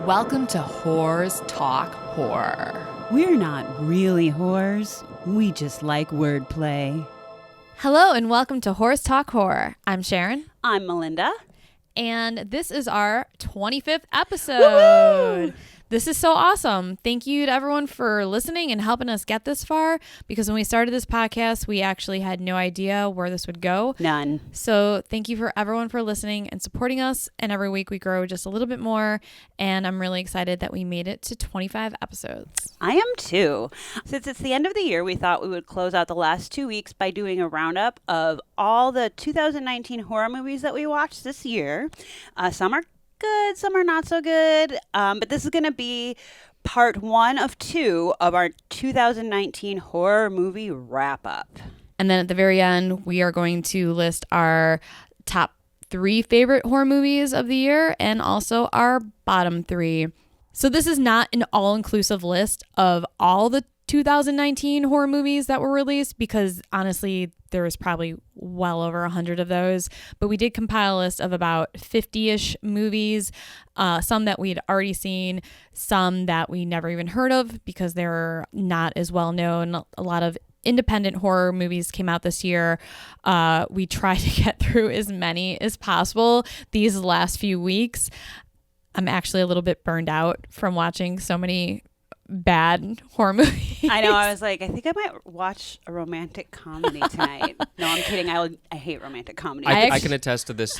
Welcome to Whores Talk Horror. We're not really whores. We just like wordplay. Hello and welcome to Whores Talk Horror. I'm Sharon. I'm Melinda. And this is our 25th episode. Woo-hoo! This is so awesome. Thank you to everyone for listening and helping us get this far, because when we started this podcast, we actually had no idea where this would go. None. So thank you for everyone for listening and supporting us. And every week we grow just a little bit more. And I'm really excited that we made it to 25 episodes. I am too. Since it's the end of the year, we thought we would close out the last 2 weeks by doing a roundup of all the 2019 horror movies that we watched this year. Some are good, some are not so good, but this is going to be part 1 of 2 of our 2019 horror movie wrap up. And then at the very end, we are going to list our top 3 favorite horror movies of the year and also our bottom 3. So this is not an all-inclusive list of all the 2019 horror movies that were released, because honestly, there was probably well over 100 of those. But we did compile a list of about 50-ish movies, some that we had already seen, some that we never even heard of because they're not as well known. A lot of independent horror movies came out this year. We tried to get through as many as possible these last few weeks. I'm actually a little bit burned out from watching so many bad horror movies. I know. I was like, I think I might watch a romantic comedy tonight. No, I'm kidding. I hate romantic comedy. I can attest to this.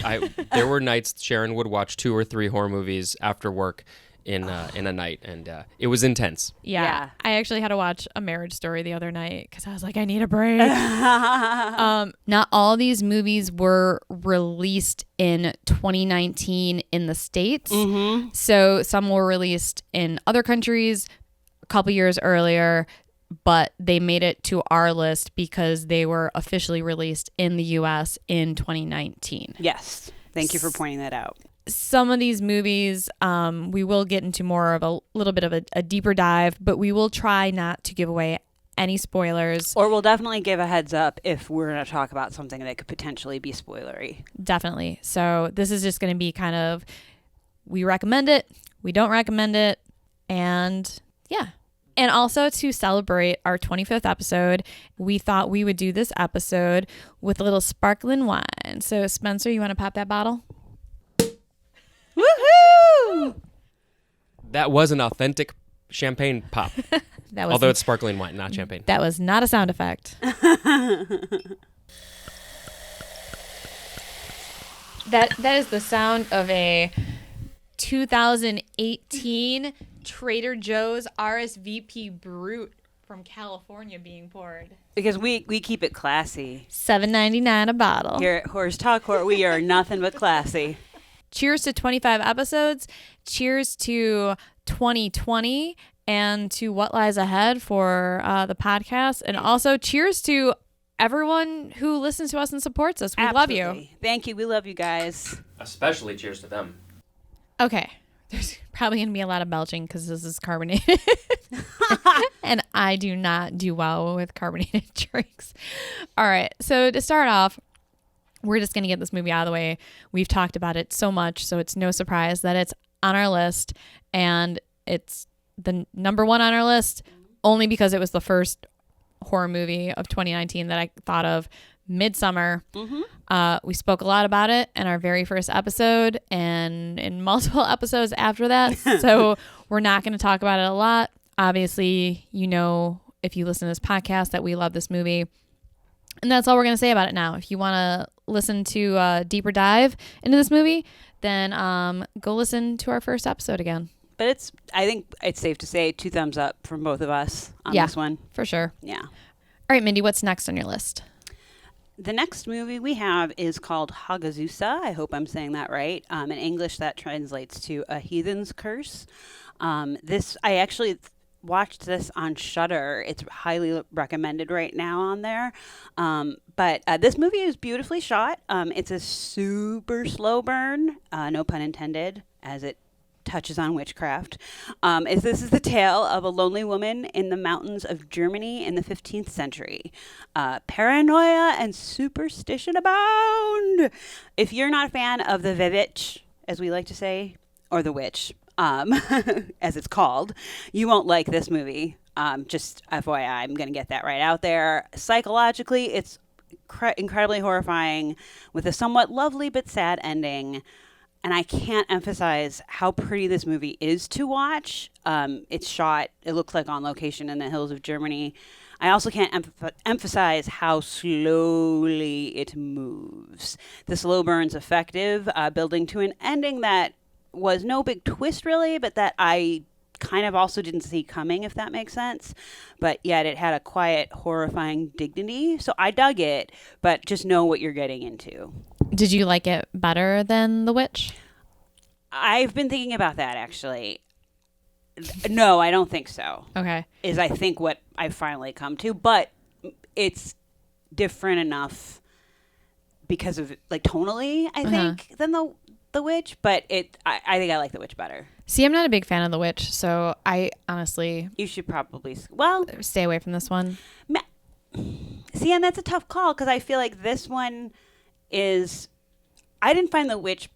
There were nights Sharon would watch 2 or 3 horror movies after work in a night, and it was intense. Yeah. I actually had to watch A Marriage Story the other night because I was like, I need a break. Not all these movies were released in 2019 in the States. Mm-hmm. So some were released in other countries a couple years earlier, but they made it to our list because they were officially released in the US in 2019. Yes. Thank you for pointing that out. Some of these movies, we will get into more of a little bit of a deeper dive, but we will try not to give away any spoilers. Or we'll definitely give a heads up if we're going to talk about something that could potentially be spoilery. Definitely. So this is just going to be kind of, we recommend it, we don't recommend it, and yeah. And also to celebrate our 25th episode, we thought we would do this episode with a little sparkling wine. So Spencer, you want to pop that bottle? Woohoo! That was an authentic champagne pop. Although it's sparkling wine, not champagne. That was not a sound effect. That is the sound of a 2018 Trader Joe's RSVP Brut from California being poured. Because we keep it classy. $7.99 a bottle. Here at Horrors Talk Horror, we are nothing but classy. Cheers to 25 episodes. Cheers to 2020 and to what lies ahead for the podcast. And also cheers to everyone who listens to us and supports us. We Absolutely. love you. Thank you. We love you guys. Especially cheers to them. Okay. There's probably going to be a lot of belching because this is carbonated. And I do not do well with carbonated drinks. All right. So to start off, we're just going to get this movie out of the way. We've talked about it so much, so it's no surprise that it's on our list. And it's the number 1 on our list only because it was the first horror movie of 2019 that I thought of, Midsommar. Mm-hmm. We spoke a lot about it in our very first episode and in multiple episodes after that. So we're not going to talk about it a lot. Obviously, you know, if you listen to this podcast, that we love this movie. And that's all we're going to say about it now. If you want to listen to a deeper dive into this movie, then go listen to our first episode again. But I think it's safe to say 2 thumbs up from both of us on this one. For sure. Yeah. All right, Mindy, what's next on your list? The next movie we have is called Hagazussa. I hope I'm saying that right. In English, that translates to A Heathen's Curse. I actually watched this on Shudder. It's highly recommended right now on there. But this movie is beautifully shot. It's a super slow burn, no pun intended, as it touches on witchcraft. This is the tale of a lonely woman in the mountains of Germany in the 15th century. Paranoia and superstition abound. If you're not a fan of the witch, as we like to say, or the witch, as it's called, you won't like this movie. Just FYI, I'm going to get that right out there. Psychologically, it's incredibly horrifying with a somewhat lovely but sad ending. And I can't emphasize how pretty this movie is to watch. It's shot, it looks like on location in the hills of Germany. I also can't emphasize how slowly it moves. The slow burn's effective, building to an ending that was no big twist really, but that I kind of also didn't see coming, if that makes sense. But yet it had a quiet, horrifying dignity. So I dug it, but just know what you're getting into. Did you like it better than The Witch? I've been thinking about that, actually. No, I don't think so. Okay. Is I think what I've finally come to. But it's different enough because of, like, tonally, I think, than the Witch. But I think I like The Witch better. See, I'm not a big fan of The Witch, so I honestly... You should probably... stay away from this one. See, and that's a tough call because I feel like this one is... I didn't find The Witch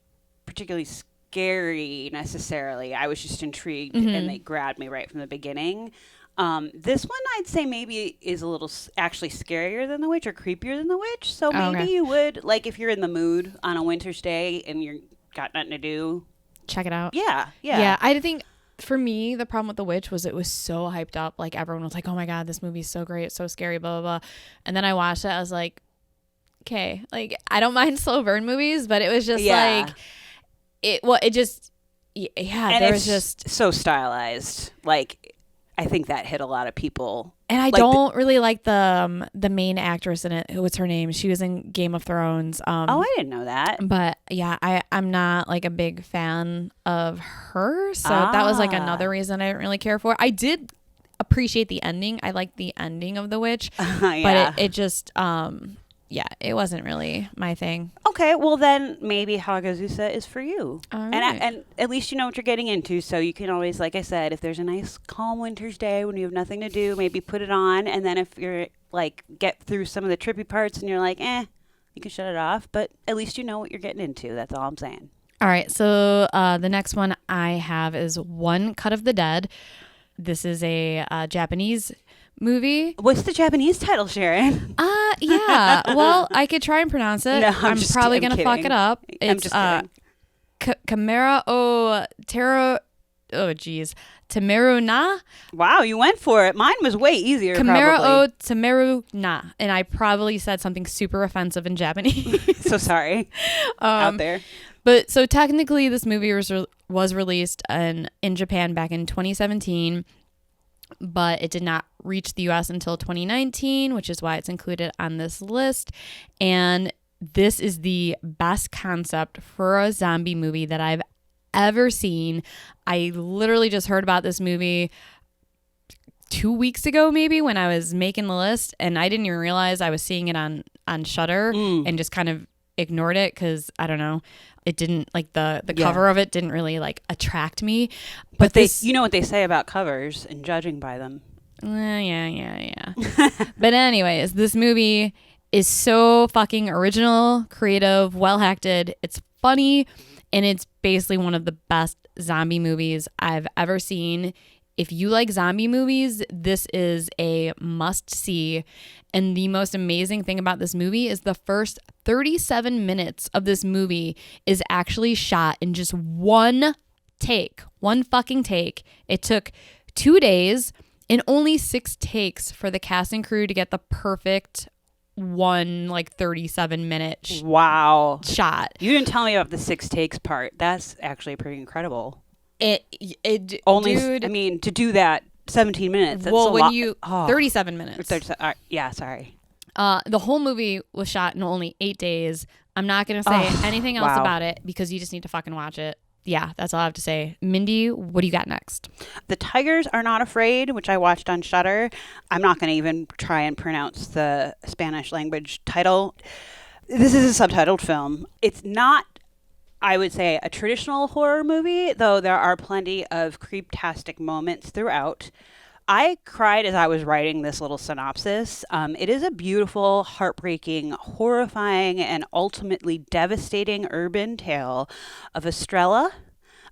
particularly scary necessarily. I was just intrigued and they grabbed me right from the beginning. This one I'd say maybe is a little actually scarier than The Witch or creepier than The Witch. So maybe you would, like, if you're in the mood on a winter's day and you're got nothing to do... Check it out. Yeah. I think for me, the problem with The Witch was it was so hyped up. Like, everyone was like, oh my God, this movie's so great. It's so scary, blah, blah, blah. And then I watched it. I was like, okay. Like, I don't mind slow burn movies, but it was just like, it just, and there was just. So stylized. Like, I think that hit a lot of people. And I don't really like the main actress in it. What's her name? She was in Game of Thrones. I didn't know that. But yeah, I'm not like a big fan of her. So that was like another reason I didn't really care for it. I did appreciate the ending. I liked the ending of The Witch. But it just, it wasn't really my thing. Okay, well then maybe Hagazussa is for you. All right. And at least you know what you're getting into, so you can always, like I said, if there's a nice calm winter's day when you have nothing to do, maybe put it on, and then if you're like get through some of the trippy parts and you're like, you can shut it off, but at least you know what you're getting into. That's all I'm saying. All right, so the next one I have is One Cut of the Dead. This is a Japanese movie. What's the Japanese title, Sharon? Yeah. Well, I could try and pronounce it. No, I'm probably going to fuck it up. I'm just kidding. Kamera o Tero. Oh, geez. Temeru na? Wow, you went for it. Mine was way easier, Kamera probably. o Temeru na. And I probably said something super offensive in Japanese. So sorry. Out there. But so technically this movie was released in Japan back in 2017. But it did not reach the US until 2019, which is why it's included on this list. And this is the best concept for a zombie movie that I've ever seen. I literally just heard about this movie 2 weeks ago, maybe, when I was making the list, and I didn't even realize I was seeing it on Shudder and just kind of ignored it because, I don't know, it didn't, like, the cover of it didn't really, like, attract me. But you know what they say about covers and judging by them. Yeah. But anyways, this movie is so fucking original, creative, well acted. It's funny, and it's basically one of the best zombie movies I've ever seen. If you like zombie movies, this is a must-see. And the most amazing thing about this movie is the first 37 minutes of this movie is actually shot in just one fucking take. It took 2 days and only 6 takes for the cast and crew to get the perfect 37-minute wow shot. You didn't tell me about the 6 takes part. That's actually pretty incredible. It only, dude, I mean, to do that 17 minutes. That's well, a when lot. you 37 minutes. 37, yeah, sorry. The whole movie was shot in only 8 days. I'm not gonna say anything else about it because you just need to fucking watch it. Yeah, that's all I have to say. Mindy, what do you got next? The Tigers Are Not Afraid, which I watched on Shudder. I'm not going to even try and pronounce the Spanish language title. This is a subtitled film. It's not, I would say, a traditional horror movie, though there are plenty of creeptastic moments throughout. I cried as I was writing this little synopsis. It is a beautiful, heartbreaking, horrifying, and ultimately devastating urban tale of Estrella,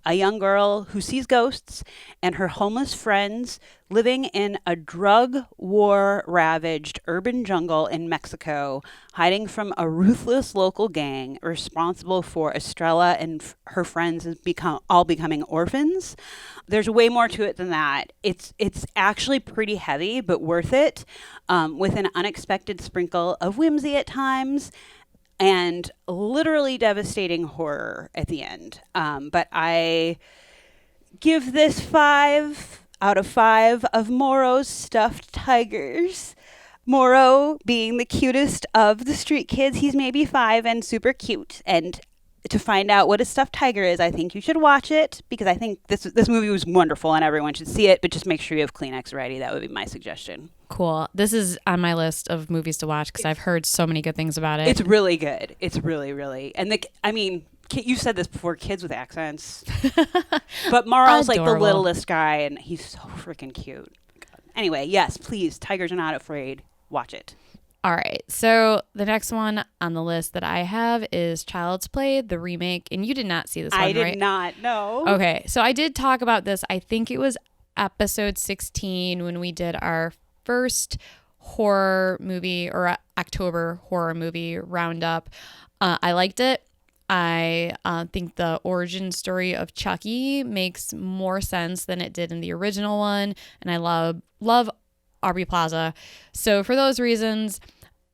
a young girl who sees ghosts and her homeless friends living in a drug war ravaged urban jungle in Mexico, hiding from a ruthless local gang responsible for Estrella and her friends becoming orphans. There's way more to it than that. It's actually pretty heavy, but worth it, with an unexpected sprinkle of whimsy at times and literally devastating horror at the end. But I give this 5 out of 5 of Moro's stuffed tigers. Moro being the cutest of the street kids. He's maybe 5 and super cute. And to find out what a stuffed tiger is, I think you should watch it, because I think this movie was wonderful and everyone should see it, but just make sure you have Kleenex ready. That would be my suggestion. Cool. This is on my list of movies to watch because I've heard so many good things about it. It's really good. It's really, really. And you said this before, kids with accents. But Moro's like the littlest guy, and he's so freaking cute. Anyway, yes, please, Tigers Are Not Afraid. Watch it. All right. So the next one on the list that I have is Child's Play, the remake. And you did not see this one, right? I did not, no. Okay. So I did talk about this. I think it was episode 16 when we did our first horror movie or October horror movie roundup. I liked it. I think the origin story of Chucky makes more sense than it did in the original one. And I love Aubrey Plaza. So for those reasons,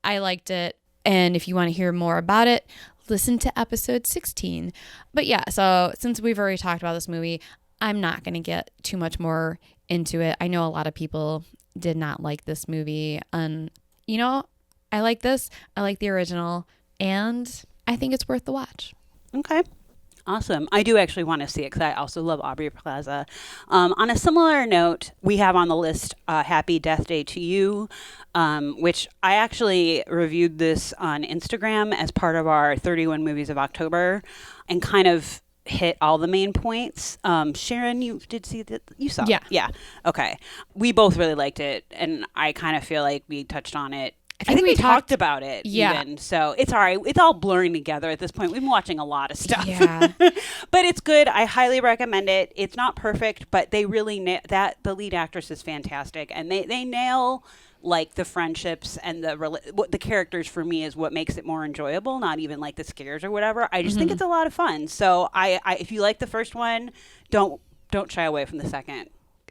I liked it. And if you want to hear more about it, listen to episode 16. But yeah, so since we've already talked about this movie, I'm not going to get too much more into it. I know a lot of people did not like this movie. And, I like this. I like the original. And I think it's worth the watch. Okay. Awesome. I do actually want to see it because I also love Aubrey Plaza. On a similar note, we have on the list Happy Death Day to You, which I actually reviewed this on Instagram as part of our 31 Movies of October and kind of hit all the main points. Sharon, you did see that? You saw it? Yeah. Okay. We both really liked it, and I kind of feel like we touched on it. I think we talked about it. Yeah. Even, so it's all right. It's all blurring together at this point. We've been watching a lot of stuff. Yeah. But it's good. I highly recommend it. It's not perfect, but they really the lead actress is fantastic, and they nail like the friendships and the characters. For me, is what makes it more enjoyable. Not even like the scares or whatever. I just think it's a lot of fun. So I if you like the first one, don't shy away from the second.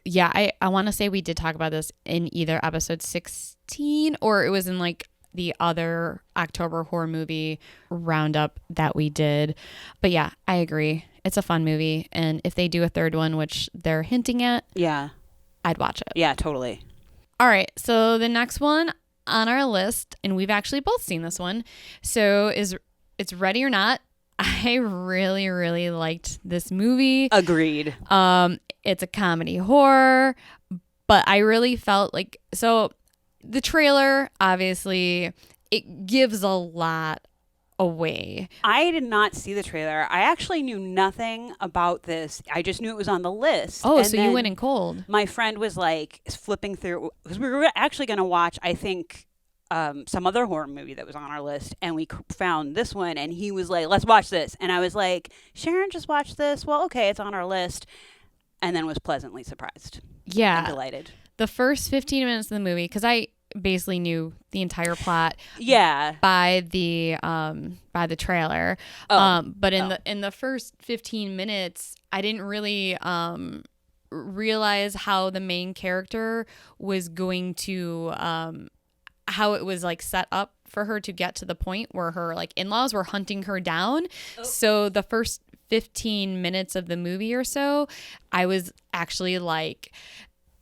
Yeah, I want to say we did talk about this in either episode 16 or it was in like the other October horror movie roundup that we did. But yeah, I agree. It's a fun movie. And if they do a third one, which they're hinting at, yeah, I'd watch it. Yeah, totally. All right. So the next one on our list, and we've actually both seen this one, so it's Ready or Not. I really, really liked this movie. Agreed. It's a comedy horror, but I really felt like, so the trailer, obviously, it gives a lot away. I did not see the trailer. I actually knew nothing about this. I just knew it was on the list. Oh, so you went in cold. My friend was like flipping through, because we were actually going to watch, I think, some other horror movie that was on our list, and we found this one, and he was like, let's watch this. And I was like, Sharon just watched this. Well, okay, it's on our list. And then was pleasantly surprised. Yeah. And delighted. The first 15 minutes of the movie, because I basically knew the entire plot. Yeah. By the trailer. But in the first 15 minutes, I didn't really realize how the main character was going to how it was like set up for her to get to the point where her like in-laws were hunting her down. Oh. So the first 15 minutes of the movie or so, I was actually like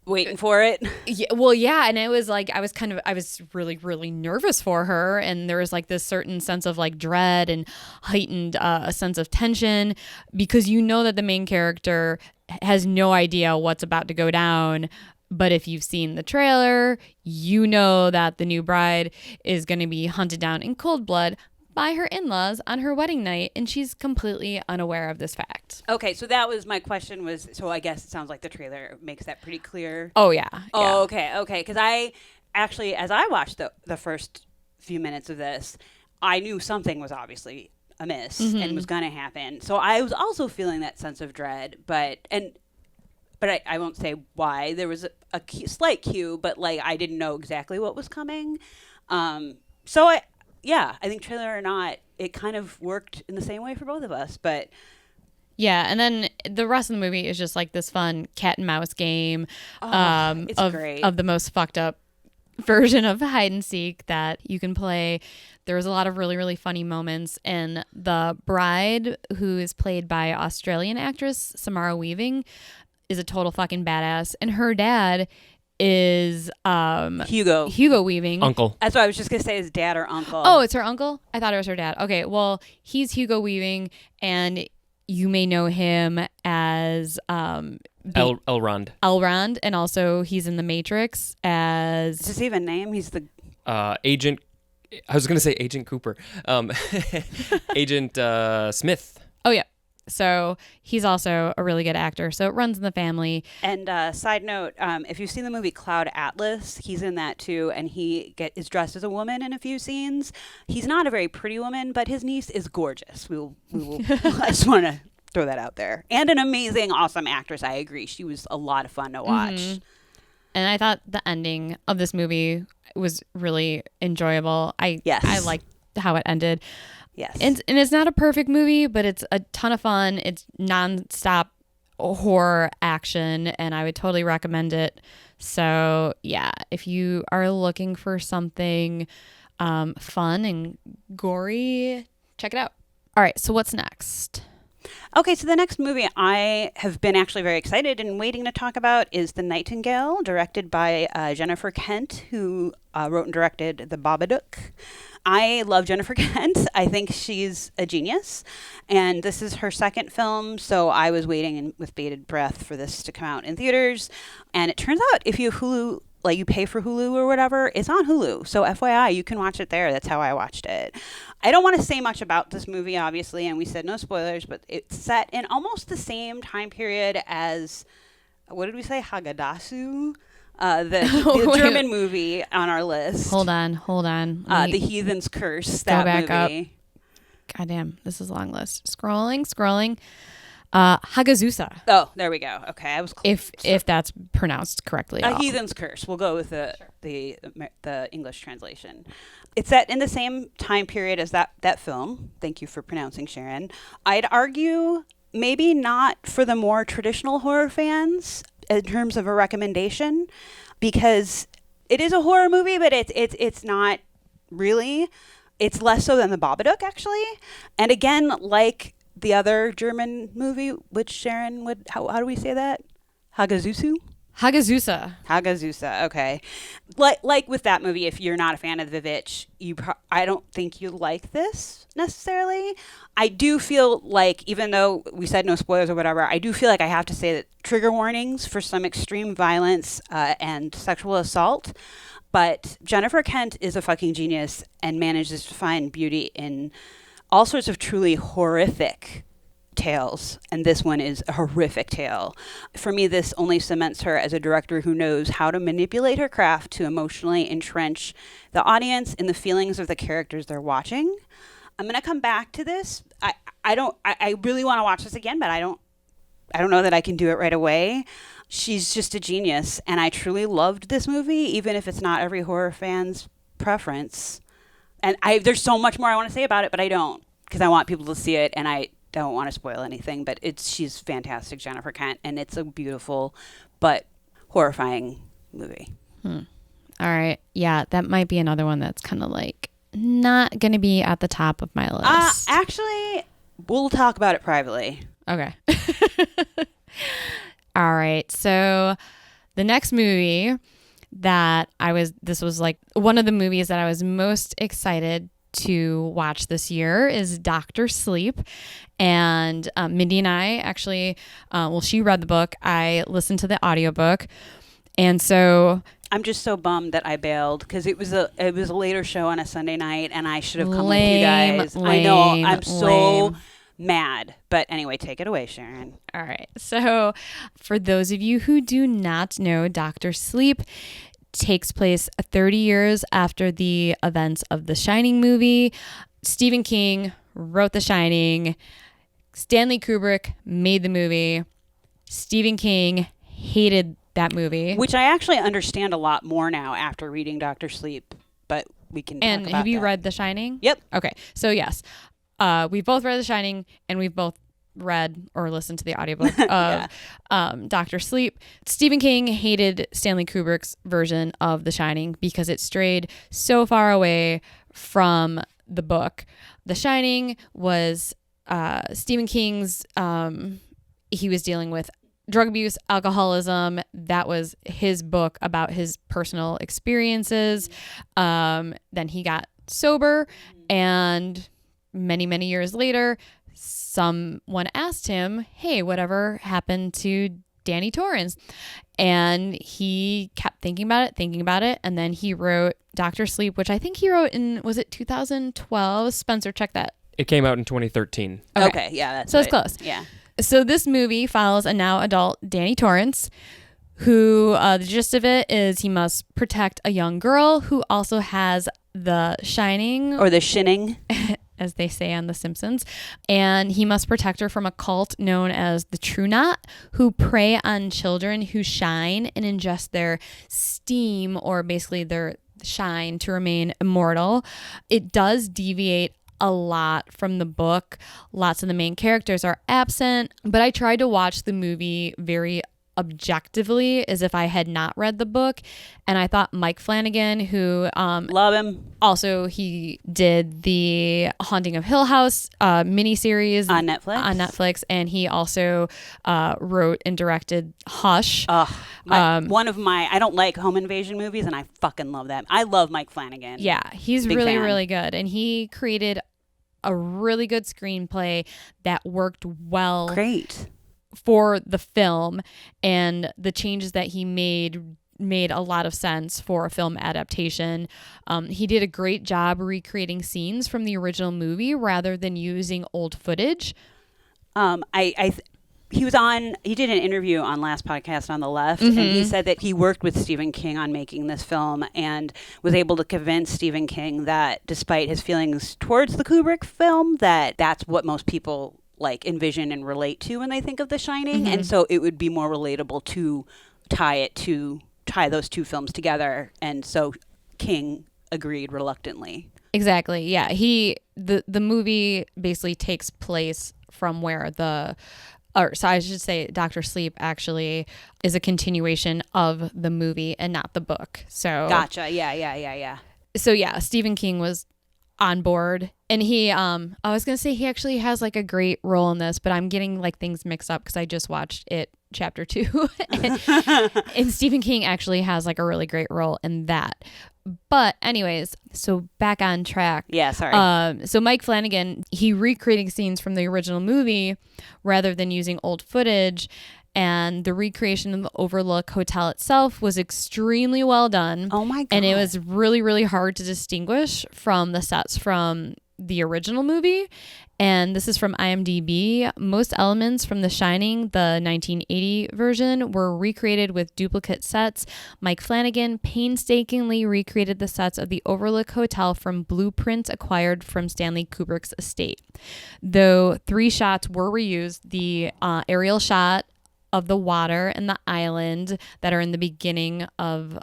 waiting for it. Yeah, well, yeah, and it was like I was really, really nervous for her, and there was like this certain sense of like dread and heightened a sense of tension, because you know that the main character has no idea what's about to go down. But if you've seen the trailer, you know that the new bride is going to be hunted down in cold blood by her in-laws on her wedding night, and she's completely unaware of this fact. Okay, so that was my question was, so I guess it sounds like the trailer makes that pretty clear. Oh, yeah. Oh, okay, because I actually, as I watched the first few minutes of this, I knew something was obviously amiss and was going to happen. So I was also feeling that sense of dread, but I won't say why. There was a slight cue, but like I didn't know exactly what was coming. So I think trailer or not, it kind of worked in the same way for both of us, but yeah, and then the rest of the movie is just like this fun cat and mouse game it's great. of the most fucked up version of hide and seek that you can play. There was a lot of really, really funny moments, and the bride, who is played by Australian actress Samara Weaving, is a total fucking badass, and her dad is Hugo Weaving. Uncle. That's what I was just gonna say, his dad or uncle. Oh, it's her uncle? I thought it was her dad. Okay, well, he's Hugo Weaving, and you may know him as Elrond. Elrond, and also he's in The Matrix as... Does he have a name? He's the... Agent... I was going to say Agent Cooper. Agent Smith. Oh, yeah. So he's also a really good actor. So it runs in the family. And side note, if you've seen the movie Cloud Atlas, he's in that too, and he is dressed as a woman in a few scenes. He's not a very pretty woman, but his niece is gorgeous. We will I just want to throw that out there. And an amazing, awesome actress. I agree. She was a lot of fun to watch. Mm-hmm. And I thought the ending of this movie was really enjoyable. I liked how it ended. Yes. And it's not a perfect movie, but it's a ton of fun. It's nonstop horror action, and I would totally recommend it. So, yeah, if you are looking for something fun and gory, check it out. All right, so what's next? Okay, so the next movie I have been actually very excited and waiting to talk about is The Nightingale, directed by Jennifer Kent, who wrote and directed The Babadook. I love Jennifer Kent. I think she's a genius. And this is her second film, so I was waiting with bated breath for this to come out in theaters. And it turns out if you have Hulu, like you pay for Hulu or whatever, it's on Hulu. So FYI, you can watch it there. That's how I watched it. I don't want to say much about this movie, obviously, and we said no spoilers, but it's set in almost the same time period as, what did we say, Hagazussa? The German movie on our list. Hold on. The Heathen's Curse, that back movie. Up. God damn, this is a long list. Scrolling. Hagazussa. Oh, there we go. Okay, I was close. If that's pronounced correctly. A Heathen's Curse. We'll go with the English translation. It's set in the same time period as that film. Thank you for pronouncing, Sharon. I'd argue maybe not for the more traditional horror fans in terms of a recommendation, because it is a horror movie, but it's not really. It's less so than The Babadook, actually. And again, like the other German movie, which Sharon would, how do we say that? Hagazussa, okay. Like with that movie, if you're not a fan of The Witch, I don't think you like this necessarily. I do feel like, even though we said no spoilers or whatever, I do feel like I have to say that trigger warnings for some extreme violence and sexual assault. But Jennifer Kent is a fucking genius and manages to find beauty in all sorts of truly horrific tales, and this one is a horrific tale. For me, this only cements her as a director who knows how to manipulate her craft to emotionally entrench the audience in the feelings of the characters they're watching. I'm going to come back to this. I really want to watch this again, but I don't know that I can do it right away. She's just a genius, and I truly loved this movie, even if it's not every horror fan's preference. And there's so much more I want to say about it, but I don't, because I want people to see it, and I don't want to spoil anything. But she's fantastic, Jennifer Kent, and it's a beautiful but horrifying movie. All right. Yeah, that might be another one that's kind of like not going to be at the top of my list. Actually, we'll talk about it privately. Okay. All right. So the next movie that this was like one of the movies that I was most excited to watch this year is Dr. Sleep. And Mindy and I actually, she read the book. I listened to the audiobook. And so I'm just so bummed that I bailed, because it was a later show on a Sunday night, and I should have come with you guys. I know, I'm so mad. But anyway, take it away, Sharon. All right. So for those of you who do not know, Dr. Sleep takes place 30 years after the events of the Shining movie. Stephen King wrote The Shining. Stanley Kubrick made the movie. Stephen King hated that movie. Which I actually understand a lot more now after reading Dr. Sleep, but we can talk about have you that. read The Shining? Yep. Okay. So yes, we've both read The Shining, and we've both read or listened to the audiobook of Dr. Sleep. Stephen King hated Stanley Kubrick's version of The Shining because it strayed so far away from the book. The Shining was Stephen King's, he was dealing with drug abuse, alcoholism. That was his book about his personal experiences. Then he got sober, and many, many years later, someone asked him, hey, whatever happened to Danny Torrance? And he kept thinking about it. And then he wrote Dr. Sleep, which I think he wrote in, was it 2012? Spencer, check that. It came out in 2013. Okay, yeah. That's so it's close. Yeah. So this movie follows a now adult Danny Torrance, who the gist of it is he must protect a young girl who also has the Shining, Or the Shinning. as they say on The Simpsons, and he must protect her from a cult known as the True Knot, who prey on children who shine and ingest their steam, or basically their shine, to remain immortal. It does deviate a lot from the book. Lots of the main characters are absent, but I tried to watch the movie very objectively, as if I had not read the book. And I thought Mike Flanagan, who Love him. also he did the Haunting of Hill House miniseries On Netflix. And he also wrote and directed Hush. One of my, I don't like home invasion movies, and I fucking love that. I love Mike Flanagan. Yeah, he's Big really, fan. really good. And he created a really good screenplay that worked well Great. for the film, and the changes that he made a lot of sense for a film adaptation. He did a great job recreating scenes from the original movie rather than using old footage. He did an interview on Last Podcast on the Left, and he said that he worked with Stephen King on making this film and was able to convince Stephen King that despite his feelings towards the Kubrick film, that's what most people like envision and relate to when they think of The Shining. And so it would be more relatable to tie those two films together. And so King agreed reluctantly. Exactly. Yeah. The movie basically takes place from where so I should say Dr. Sleep actually is a continuation of the movie and not the book. So Gotcha. Yeah. So yeah, Stephen King was on board, and he I was gonna say he actually has like a great role in this, but I'm getting like things mixed up because I just watched it chapter 2 and Stephen King actually has like a really great role in that. But anyways, so back on track. Yeah, sorry. So Mike Flanagan, he recreating scenes from the original movie rather than using old footage. And the recreation of the Overlook Hotel itself was extremely well done. Oh my God. And it was really, really hard to distinguish from the sets from the original movie. And this is from IMDb. Most elements from The Shining, the 1980 version, were recreated with duplicate sets. Mike Flanagan painstakingly recreated the sets of the Overlook Hotel from blueprints acquired from Stanley Kubrick's estate. Though 3 shots were reused, the aerial shot of the water and the island that are in the beginning of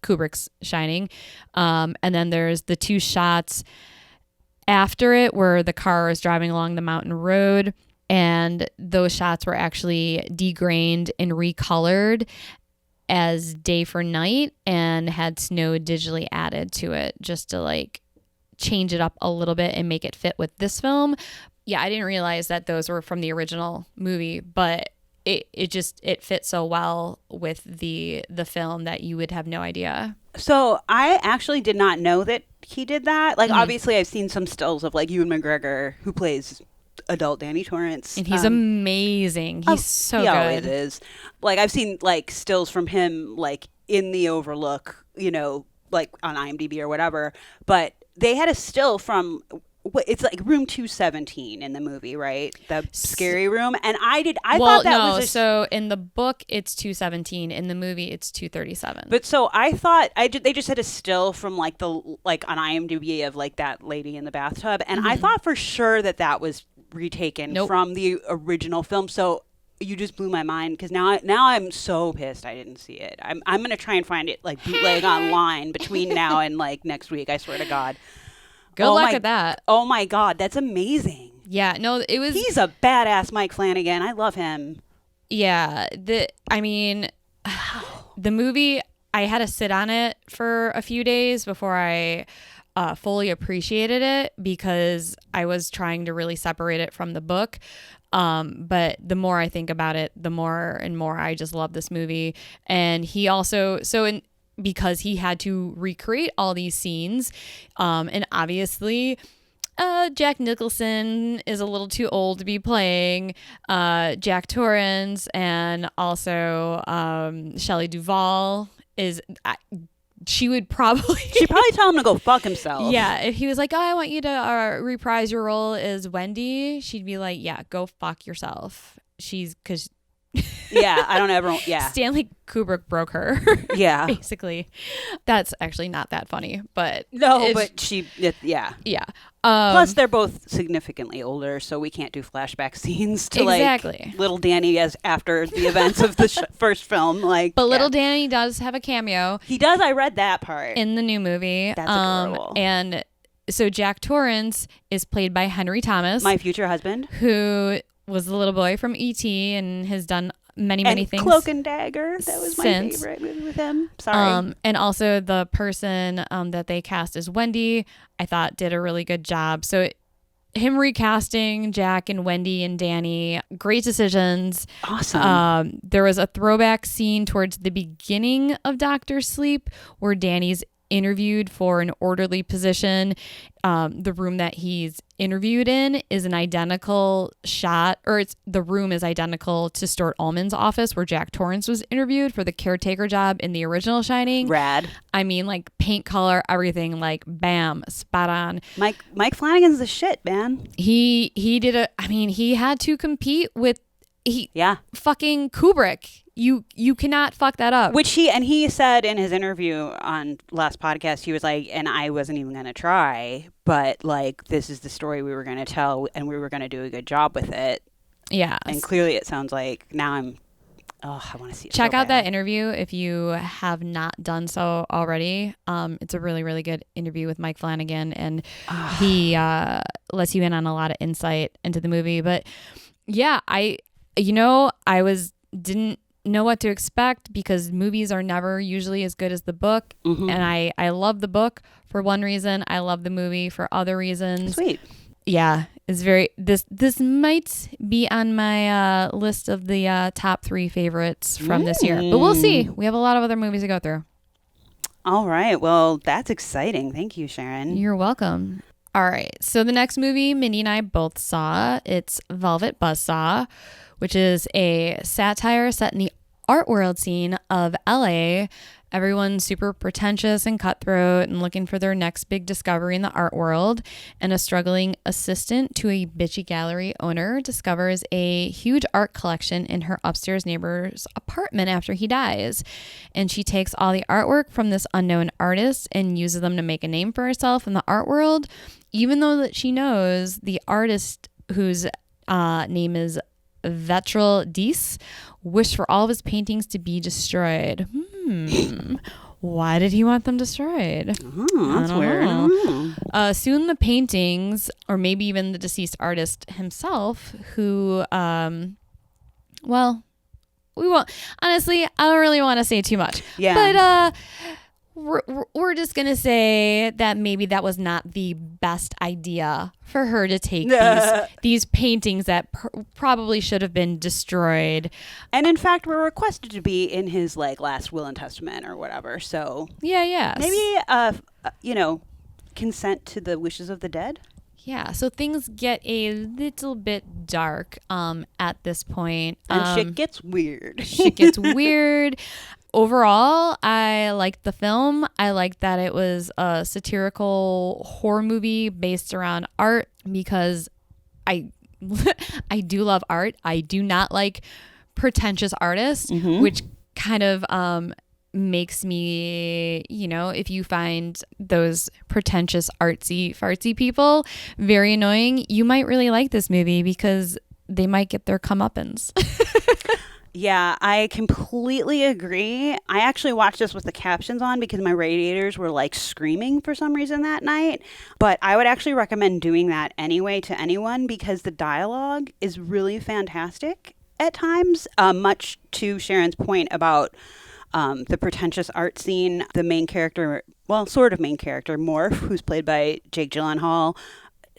Kubrick's Shining. And then there's the 2 shots after it where the car is driving along the mountain road, and those shots were actually degrained and recolored as day for night and had snow digitally added to it just to like change it up a little bit and make it fit with this film. Yeah, I didn't realize that those were from the original movie, but it fit so well with the film that you would have no idea. So I actually did not know that he did that. Like, obviously, I've seen some stills of like Ewan McGregor, who plays adult Danny Torrance, and he's amazing. He's so he good. Always is. Like, I've seen like stills from him, like in the Overlook, you know, like on IMDb or whatever. But they had a still from it's like room 217 in the movie, right? The scary room. And I well, thought that no, was so in the book it's 217. In the movie it's 237. but so I thought they just had a still from like on IMDb of like that lady in the bathtub, and I thought for sure that was retaken from the original film. So you just blew my mind, because now I'm so pissed I didn't see it. I'm gonna try and find it like bootleg online between now and like next week. I swer to God. Good luck at that. Oh my God, that's amazing. Yeah, no, it was. He's a badass Mike Flanagan. I love him. Yeah, the movie, I had to sit on it for a few days before I fully appreciated it, because I was trying to really separate it from the book. But the more I think about it, the more and more I just love this movie. And he also, because he had to recreate all these scenes, and obviously Jack Nicholson is a little too old to be playing Jack Torrance, and also Shelley Duvall is she would probably tell him to go fuck himself. Yeah, if he was like, oh, I want you to reprise your role as Wendy, she'd be like, yeah, go fuck yourself. Because yeah, I don't ever. Yeah, Stanley Kubrick broke her. Yeah, basically. That's actually not that funny, but no, but yeah. Plus, they're both significantly older, so we can't do flashback scenes to exactly. like little Danny as after the events of the first film. But little Danny does have a cameo. He does. I read that part in the new movie. That's adorable. And so Jack Torrance is played by Henry Thomas, my future husband, who was the little boy from E.T. and has done many things. Cloak and Dagger. That was my favorite movie with him. Sorry. And also the person that they cast as Wendy, I thought did a really good job. So him recasting Jack and Wendy and Danny, great decisions. Awesome. There was a throwback scene towards the beginning of Doctor Sleep where Danny's interviewed for an orderly position. The room that he's interviewed in is an identical shot, or the room is identical to Stuart Ullman's office where Jack Torrance was interviewed for the caretaker job in the original Shining. Rad. I mean, like paint color, everything, like bam, spot on. Mike Flanagan's the shit, man. He he had to compete with fucking Kubrick. You cannot fuck that up. Which he said in his interview on last podcast, he was like, and I wasn't even going to try, but like, this is the story we were going to tell and we were going to do a good job with it. Yeah. And clearly it sounds like now I want to see it. Check out that interview if you have not done so already. It's a really, really good interview with Mike Flanagan, and he lets you in on a lot of insight into the movie. But yeah, I didn't know what to expect because movies are never usually as good as the book. Mm-hmm. And I love the book for one reason. I love the movie for other reasons. Sweet. Yeah, it's very this might be on my list of the top 3 favorites from this year, but we'll see. We have a lot of other movies to go through. All right, well, that's exciting. Thank you, Sharon. You're welcome. All right, so the next movie Mindy and I both saw, it's Velvet Buzzsaw, which is a satire set in the art world scene of LA. Everyone's super pretentious and cutthroat and looking for their next big discovery in the art world. And a struggling assistant to a bitchy gallery owner discovers a huge art collection in her upstairs neighbor's apartment after he dies. And she takes all the artwork from this unknown artist and uses them to make a name for herself in the art world, even though that she knows the artist whose name is Vetril Dees wished for all of his paintings to be destroyed. Why did he want them destroyed? Oh, that's weird. Soon the paintings, or maybe even the deceased artist himself, who, we won't. Honestly, I don't really want to say too much. Yeah. But we're just going to say that maybe that was not the best idea for her to take these paintings that probably should have been destroyed. And in fact, were requested to be in his like last will and testament or whatever. So yeah. Maybe, consent to the wishes of the dead. Yeah, so things get a little bit dark at this point. And shit gets weird. Shit gets weird. overall, I liked the film. I liked that it was a satirical horror movie based around art because I I do love art. I do not like pretentious artists, which kind of makes me, if you find those pretentious artsy fartsy people very annoying, you might really like this movie because they might get their comeuppance. Yeah, I completely agree. I actually watched this with the captions on because my radiators were like screaming for some reason that night. But I would actually recommend doing that anyway to anyone because the dialogue is really fantastic at times, much to Sharon's point about the pretentious art scene. The main character, well, sort of main character, Morph, who's played by Jake Gyllenhaal.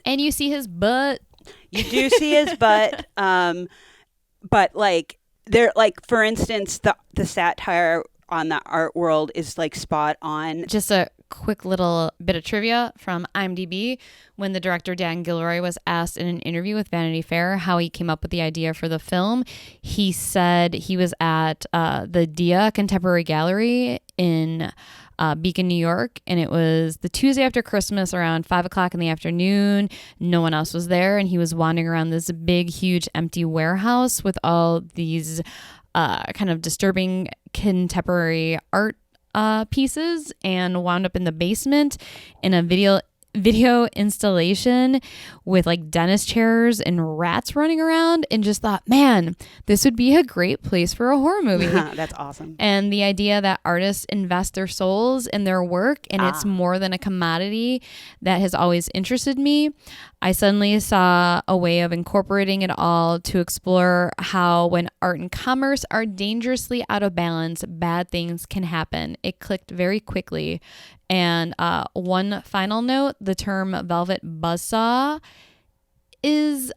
And you see his butt. You do see his butt. But like, there, like, for instance, the satire on the art world is like spot on. Just a quick little bit of trivia from IMDb. When the director Dan Gilroy was asked in an interview with Vanity Fair how he came up with the idea for the film, he said he was at the Dia Contemporary Gallery in Beacon, New York, and it was the Tuesday after Christmas around 5 o'clock in the afternoon. No one else was there, and he was wandering around this big, huge, empty warehouse with all these kind of disturbing contemporary art pieces, and wound up in the basement in a video installation with like dentist chairs and rats running around, and just thought, man, this would be a great place for a horror movie. That's awesome. And the idea that artists invest their souls in their work and it's more than a commodity, that has always interested me. I suddenly saw a way of incorporating it all to explore how when art and commerce are dangerously out of balance, bad things can happen. It clicked very quickly. And one final note, the term velvet buzzsaw has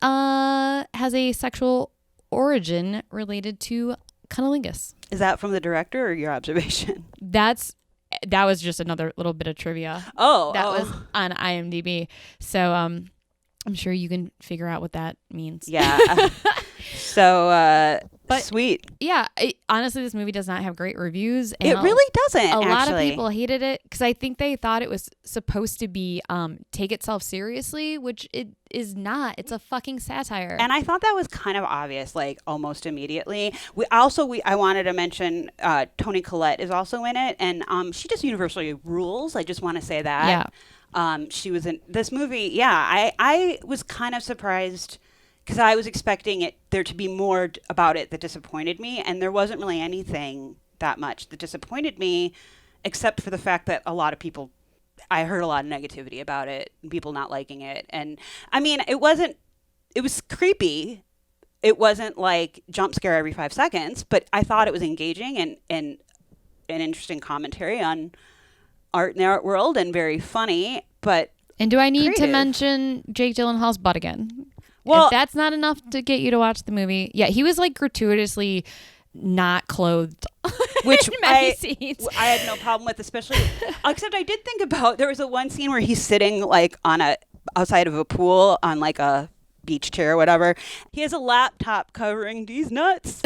a sexual origin related to cunnilingus. Is that from the director or your observation? That was just another little bit of trivia. That was on IMDb. So I'm sure you can figure out what that means. Yeah. So but sweet. Yeah. Honestly, this movie does not have great reviews. And it really doesn't. A lot of people hated it because I think they thought it was supposed to be take itself seriously, which it is not. It's a fucking satire. And I thought that was kind of obvious, like almost immediately. I wanted to mention Toni Collette is also in it, and she just universally rules. I just want to say that. Yeah. She was in this movie. Yeah, I was kind of surprised because I was expecting there to be more about it that disappointed me, and there wasn't really anything that much that disappointed me, except for the fact that I heard a lot of negativity about it, and people not liking it. And I mean, it was creepy. It wasn't like jump scare every 5 seconds, but I thought it was engaging and an interesting commentary on art in the art world, and very funny. And do I need creative. to mention Jake Gyllenhaal's butt again? Well, if that's not enough to get you to watch the movie. Yeah, he was like gratuitously not clothed, which in many scenes. I had no problem with, especially except I did think about, there was one scene where he's sitting like outside of a pool on like a beach chair or whatever. He has a laptop covering these nuts.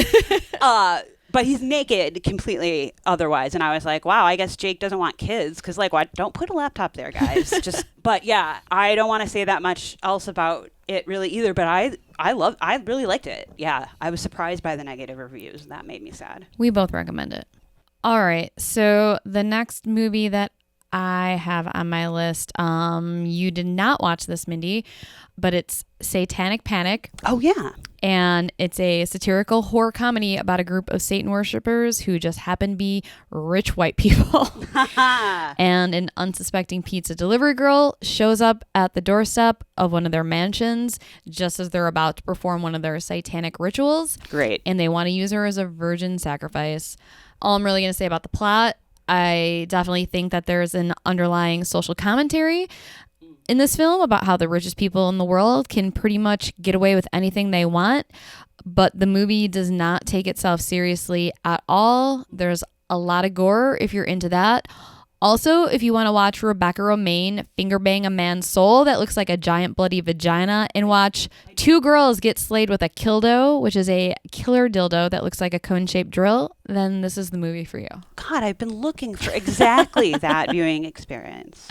But he's naked completely otherwise. And I was like, wow, I guess Jake doesn't want kids. Because, like, why don't put a laptop there, guys? But yeah, I don't want to say that much else about it really either. But I really liked it. Yeah, I was surprised by the negative reviews. That made me sad. We both recommend it. All right. So the next movie that I have on my list, you did not watch this, Mindy, but it's Satanic Panic. Oh, yeah. And it's a satirical horror comedy about a group of Satan worshipers who just happen to be rich white people. And an unsuspecting pizza delivery girl shows up at the doorstep of one of their mansions just as they're about to perform one of their satanic rituals. Great. And they want to use her as a virgin sacrifice. All I'm really going to say about the plot, I definitely think that there's an underlying social commentary in this film about how the richest people in the world can pretty much get away with anything they want, but the movie does not take itself seriously at all. There's a lot of gore if you're into that. Also, if you want to watch Rebecca Romaine finger bang a man's soul that looks like a giant bloody vagina, and watch two girls get slayed with a kildo, which is a killer dildo that looks like a cone-shaped drill, then this is the movie for you. God, I've been looking for exactly that viewing experience.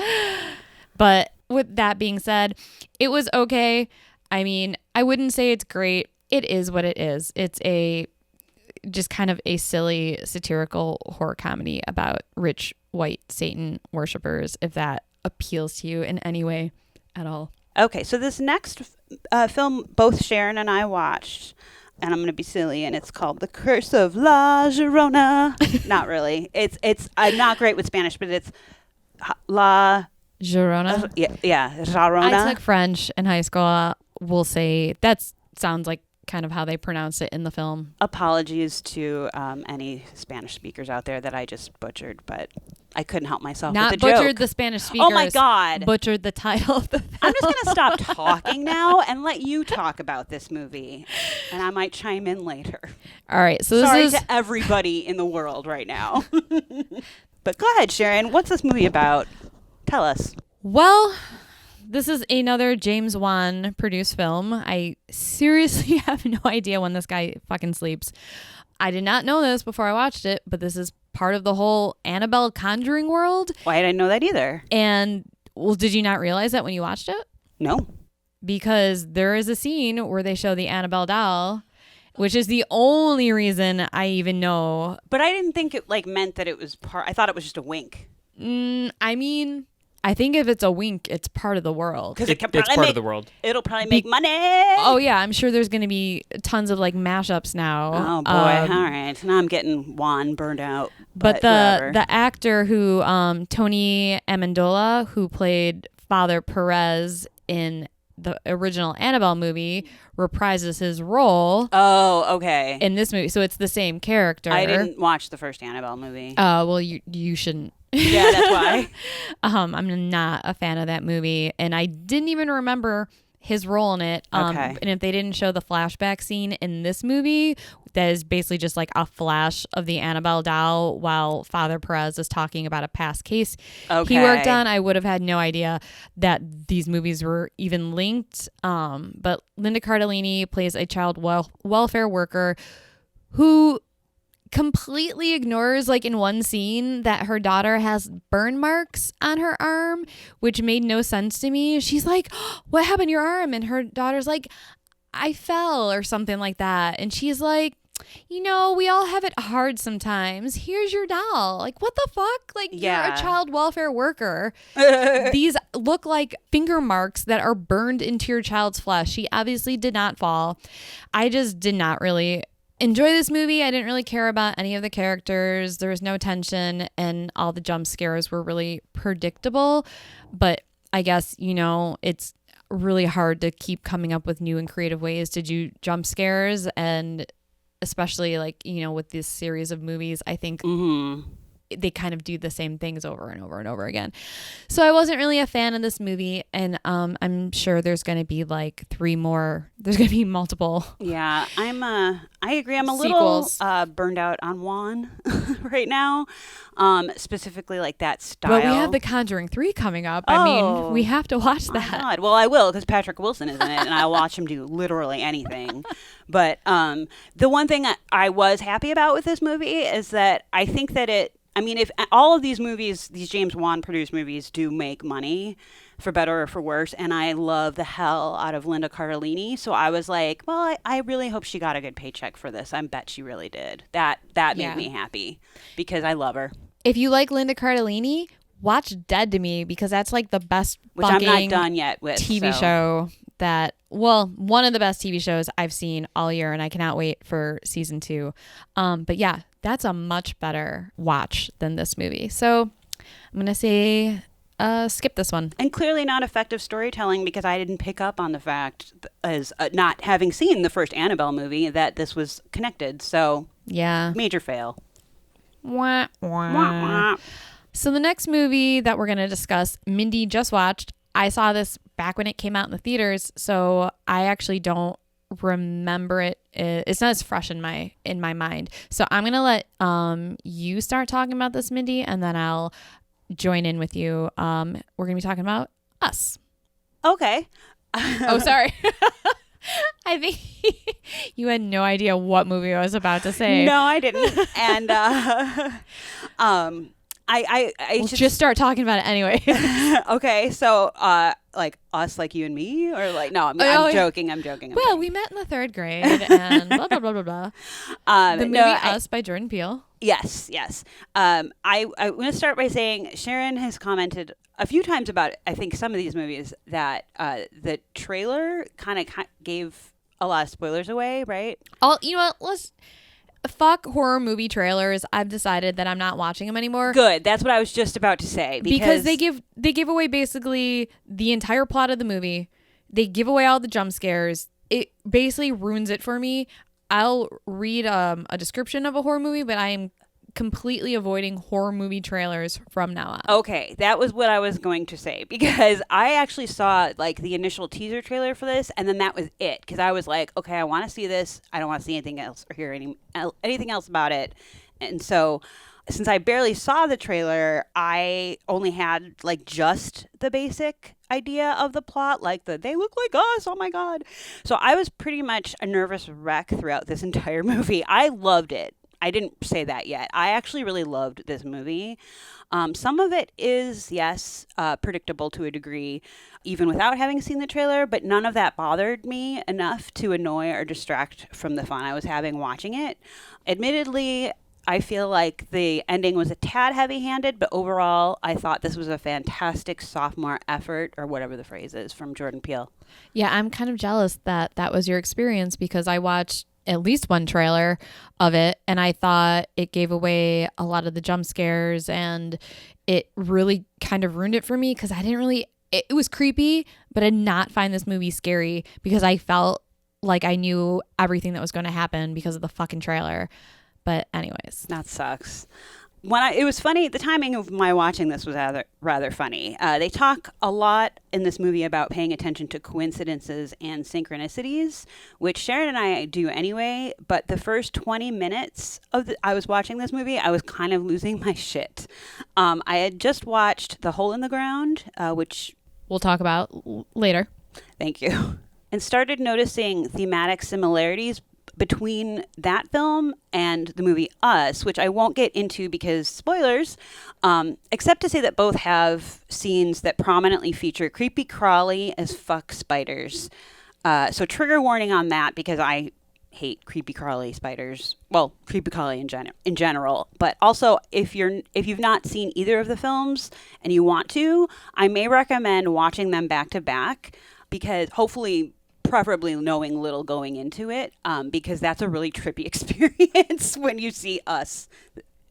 But with that being said, it was okay. I mean, I wouldn't say it's great. It is what it is. It's just kind of a silly satirical horror comedy about rich white Satan worshipers, if that appeals to you in any way at all. Okay, so this next film, both Sharon and I watched, and I'm going to be silly, and it's called The Curse of La Llorona. Not really. It's I'm not great with Spanish, but it's La Llorona? Yeah, Llorona. I took French in high school. We'll say that sounds like kind of how they pronounce it in the film. Apologies to any Spanish speakers out there that I just butchered, but I couldn't help myself Not with the joke. butchered the Spanish speakers. Oh my God. Butchered the title of the film. I'm just going to stop talking now and let you talk about this movie, and I might chime in later. All right. So this Sorry is to everybody in the world right now. But go ahead, Sharon. What's this movie about? Tell us. Well, this is another James Wan produced film. I seriously have no idea when this guy fucking sleeps. I did not know this before I watched it, but this is part of the whole Annabelle Conjuring world. Why didn't I know that either? And, well, did you not realize that when you watched it? No. Because there is a scene where they show the Annabelle doll, which is the only reason I even know. But I didn't think it meant that it was part. I thought it was just a wink. I mean, I think if it's a wink, it's part of the world. Because It's part of the world. It'll probably make money. Oh yeah, I'm sure there's going to be tons of mashups now. Oh boy! All right, now I'm getting Juan burned out. But whatever. the actor who Tony Amendola, who played Father Perez in the original Annabelle movie, reprises his role. Oh, okay. In this movie, so it's the same character. I didn't watch the first Annabelle movie. Well, you shouldn't. Yeah, that's why. I'm not a fan of that movie, and I didn't even remember his role in it. Okay. And if they didn't show the flashback scene in this movie, that is basically just like a flash of the Annabelle doll while Father Perez is talking about a past case he worked on, I would have had no idea that these movies were even linked. But Linda Cardellini plays a child welfare worker who completely ignores, in one scene, that her daughter has burn marks on her arm, which made no sense to me. She's like, oh, what happened to your arm? And her daughter's like, I fell or something like that. And she's like, we all have it hard sometimes. Here's your doll. What the fuck? You're a child welfare worker. These look like finger marks that are burned into your child's flesh. She obviously did not fall. I just did not really enjoy this movie. I didn't really care about any of the characters. There was no tension, and all the jump scares were really predictable. But I guess, it's really hard to keep coming up with new and creative ways to do jump scares, and especially with this series of movies, I think they kind of do the same things over and over and over again. So I wasn't really a fan of this movie, and I'm sure there's going to be 3 more. There's going to be multiple. Yeah, I agree. I'm a sequels. little burned out on Juan right now, specifically that style. Well, we have The Conjuring 3 coming up. I mean, we have to watch that. God. Well, I will, because Patrick Wilson is in it, and I'll watch him do literally anything. But the one thing I was happy about with this movie is that I think that if all of these movies, these James Wan produced movies, do make money, for better or for worse, and I love the hell out of Linda Cardellini, so I was like, well, I really hope she got a good paycheck for this. I bet she really did. That made me happy, because I love her. If you like Linda Cardellini, watch Dead to Me, because that's the best Which I'm not done yet with. TV show that, one of the best TV shows I've seen all year, and I cannot wait for season 2. But yeah, that's a much better watch than this movie. So I'm going to say skip this one. And clearly not effective storytelling, because I didn't pick up on the fact, as not having seen the first Annabelle movie, that this was connected. So yeah, major fail. Wah, wah. Wah, wah. So the next movie that we're going to discuss, Mindy just watched. I saw this back when it came out in the theaters, so I actually don't remember it. It's not as fresh in my mind. So I'm gonna let you start talking about this, Mindy, and then I'll join in with you. We're going to be talking about Us. Okay. Oh, sorry. I think you had no idea what movie I was about to say. No, I didn't. And I We'll just start talking about it anyway. okay, so like Us, like you and me, or like no, I'm joking. I'm joking. Well, we met in the 3rd grade, and blah blah blah blah blah. The movie Us by Jordan Peele. Yes. I want to start by saying Sharon has commented a few times about, I think, some of these movies that the trailer kind of gave a lot of spoilers away, right? You know what? Let's fuck horror movie trailers. I've decided that I'm not watching them anymore. Good. That's what I was just about to say. Because they give away basically the entire plot of the movie. They give away all the jump scares. It basically ruins it for me. I'll read a description of a horror movie, but I am completely avoiding horror movie trailers from now on. Okay, that was what I was going to say, because I actually saw like the initial teaser trailer for this, and then that was it, because I was like, okay, I want to see this. I don't want to see anything else or hear anything else about it. And so since I barely saw the trailer, I only had like just the basic idea of the plot, like they look like us, oh my god. So I was pretty much a nervous wreck throughout this entire movie. I loved it. I didn't say that yet. I actually really loved this movie. Some of it is, yes, predictable to a degree, even without having seen the trailer, but none of that bothered me enough to annoy or distract from the fun I was having watching it. Admittedly, I feel like the ending was a tad heavy-handed, but overall, I thought this was a fantastic sophomore effort, or whatever the phrase is, from Jordan Peele. Yeah, I'm kind of jealous that was your experience, because I watched at least one trailer of it, and I thought it gave away a lot of the jump scares, and it really kind of ruined it for me, because I didn't really, it was creepy, but I did not find this movie scary, because I felt like I knew everything that was going to happen because of the fucking trailer. But anyways. That sucks. It was funny, the timing of my watching this was rather funny. They talk a lot in this movie about paying attention to coincidences and synchronicities, which Sharon and I do anyway, but the first 20 minutes I was watching this movie, I was kind of losing my shit. I had just watched The Hole in the Ground, which we'll talk about later. Thank you. And started noticing thematic similarities between that film and the movie Us, which I won't get into because spoilers, except to say that both have scenes that prominently feature creepy crawly as fuck spiders. So trigger warning on that, because I hate creepy crawly spiders. Well, creepy crawly in general. But also, if you've not seen either of the films and you want to, I may recommend watching them back to back, because hopefully, preferably knowing little going into it, because that's a really trippy experience when you see Us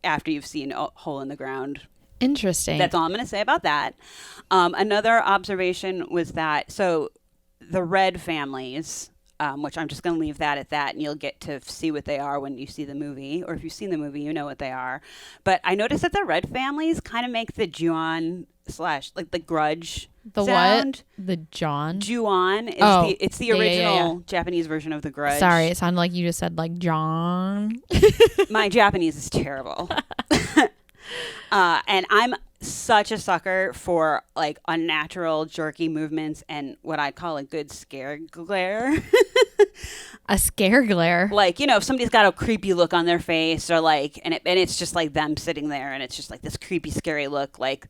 after you've seen Hole in the Ground. Interesting. That's all I'm going to say about that. Another observation was that, so the Red families, which I'm just going to leave that at that, and you'll get to see what they are when you see the movie, or if you've seen the movie, you know what they are. But I noticed that the Red families kind of make the Ju-on / like the Grudge sound. What? The John? Ju-on is it's the original Japanese version of the Grudge. Sorry, it sounded like you just said like John. My Japanese is terrible. And I'm such a sucker for like unnatural jerky movements and what I call a good scare glare. A scare glare? Like, you know, if somebody's got a creepy look on their face, or like, and it's just like them sitting there, and it's just like this creepy, scary look, like,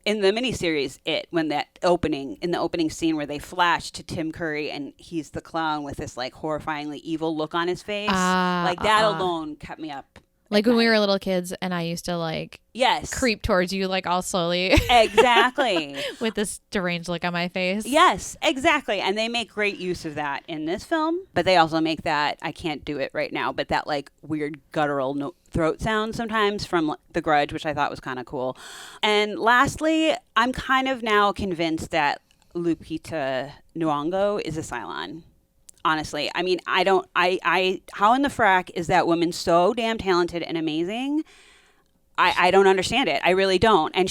in the miniseries, in the opening scene where they flash to Tim Curry and he's the clown with this like horrifyingly evil look on his face, like that alone kept me up. Like when we were little kids and I used to like creep towards you like all slowly. Exactly. With this deranged look on my face. Yes, exactly. And they make great use of that in this film, but they also make that, I can't do it right now, but that like weird guttural throat sound sometimes from The Grudge, which I thought was kind of cool. And lastly, I'm kind of now convinced that Lupita Nyong'o is a Cylon. Honestly, I mean, how in the frack is that woman so damn talented and amazing? I don't understand it. I really don't. And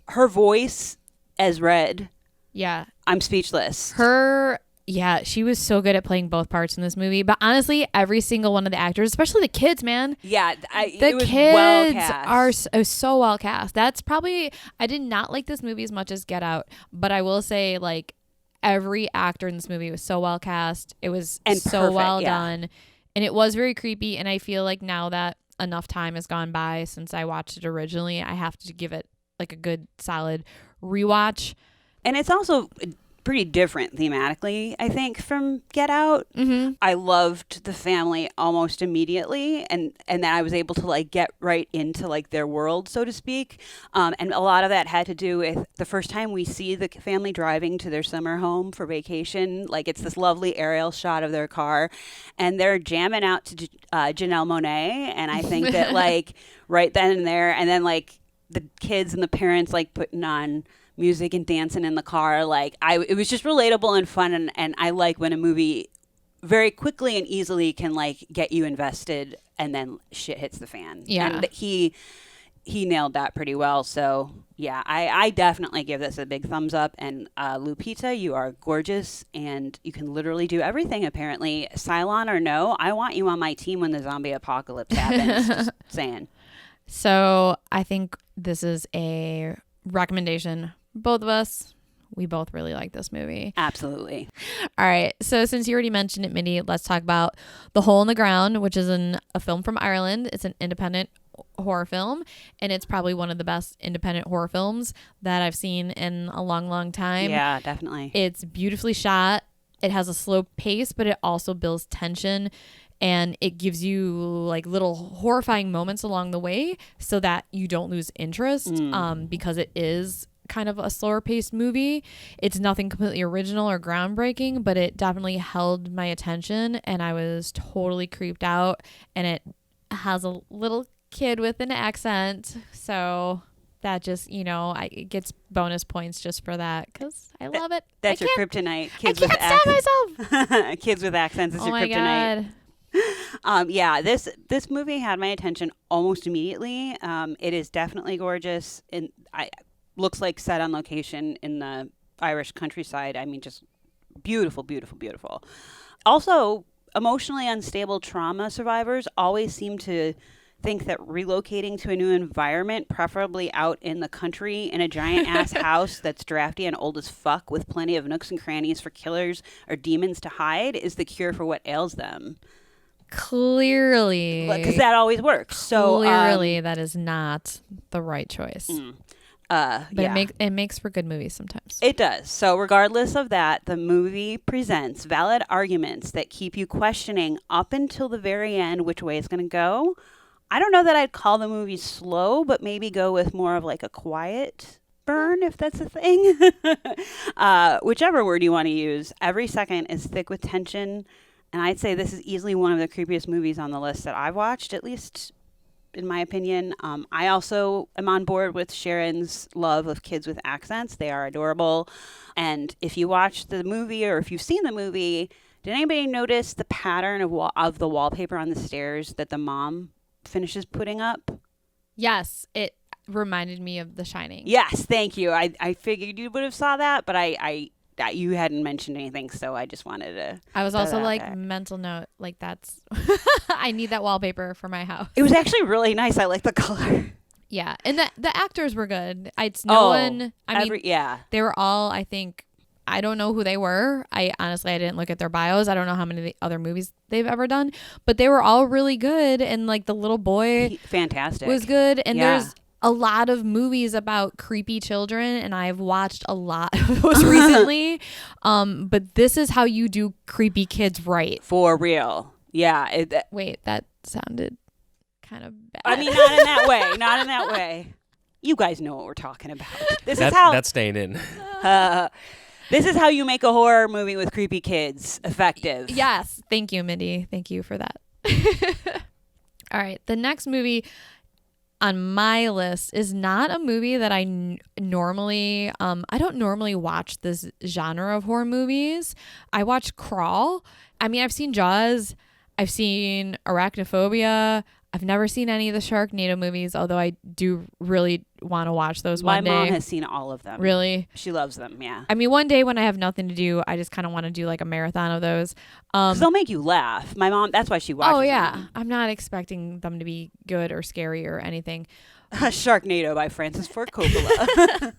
her voice as Red. Yeah. I'm speechless. Her Yeah, she was so good at playing both parts in this movie. But honestly, every single one of the actors, especially the kids, man. Yeah, The it was kids well cast. are so well cast. That's probably, I did not like this movie as much as Get Out, but I will say, like, every actor in this movie was so well cast. It was And so perfect, well yeah. done. And it was very creepy. And I feel like now that enough time has gone by since I watched it originally, I have to give it like a good solid rewatch. And it's also pretty different thematically, I think, from Get Out. Mm-hmm. I loved the family almost immediately, and then I was able to like get right into like their world, so to speak. And a lot of that had to do with the first time we see the family driving to their summer home for vacation. Like it's this lovely aerial shot of their car, and they're jamming out to Janelle Monáe, and I think that like right then and there, and then like the kids and the parents like putting on music and dancing in the car, like it was just relatable and fun, and I like when a movie very quickly and easily can like get you invested and then shit hits the fan. Yeah. And he nailed that pretty well. So yeah, I definitely give this a big thumbs up. And Lupita, you are gorgeous and you can literally do everything apparently. Cylon or no, I want you on my team when the zombie apocalypse happens. Just saying. So I think this is a recommendation. Both of us, we both really like this movie. Absolutely. All right. So since you already mentioned it, Mindy, let's talk about The Hole in the Ground, which is a film from Ireland. It's an independent horror film, and it's probably one of the best independent horror films that I've seen in a long, long time. Yeah, definitely. It's beautifully shot. It has a slow pace, but it also builds tension. And it gives you like little horrifying moments along the way so that you don't lose interest because it is kind of a slower paced movie. It's nothing completely original or groundbreaking, but it definitely held my attention and I was totally creeped out. And it has a little kid with an accent. So that just, it gets bonus points just for that because I love it. That's your kryptonite. Kids I can't stop myself. Kids with accents is Oh your my kryptonite. God. Yeah, this movie had my attention almost immediately. It is definitely gorgeous, and looks like set on location in the Irish countryside. I mean, just beautiful, beautiful, beautiful. Also, emotionally unstable trauma survivors always seem to think that relocating to a new environment, preferably out in the country in a giant ass house that's drafty and old as fuck with plenty of nooks and crannies for killers or demons to hide, is the cure for what ails them. Clearly. Because that always works. So clearly that is not the right choice. But yeah. it makes for good movies sometimes. It does. So regardless of that, the movie presents valid arguments that keep you questioning up until the very end which way it's going to go. I don't know that I'd call the movie slow, but maybe go with more of like a quiet burn, if that's a thing. Whichever word you want to use. Every second is thick with tension. And I'd say this is easily one of the creepiest movies on the list that I've watched, at least in my opinion. I also am on board with Sharon's love of kids with accents. They are adorable. And if you watch the movie or if you've seen the movie, did anybody notice the pattern of the wallpaper on the stairs that the mom finishes putting up? Yes, it reminded me of The Shining. Yes, thank you. I figured you would have saw that, but you hadn't mentioned anything, so I just wanted to. I was also like, mental note, like that's, I need that wallpaper for my house. It was actually really nice. I like the color. Yeah, and the actors were good. They were all, I think, I don't know who they were. I didn't look at their bios. I don't know how many other movies they've ever done, but they were all really good. And like the little boy, fantastic, was good. And there's a lot of movies about creepy children, and I've watched a lot of those recently. But this is how you do creepy kids right. For real. Yeah. Wait, that sounded kind of bad. I mean, not in that way. Not in that way. You guys know what we're talking about. That's staying in. This is how you make a horror movie with creepy kids effective. Yes. Thank you, Mindy. Thank you for that. All right. The next movie on my list is not a movie that I normally, I don't normally watch this genre of horror movies. I watch Crawl. I mean, I've seen Jaws. I've seen Arachnophobia. I've never seen any of the Sharknado movies, although I do really want to watch those one day. My mom has seen all of them. Really? She loves them, yeah. I mean, one day when I have nothing to do, I just kind of want to do like a marathon of those. Because they'll make you laugh. My mom, that's why she watches Oh, yeah. them. I'm not expecting them to be good or scary or anything. Sharknado by Francis Ford Coppola.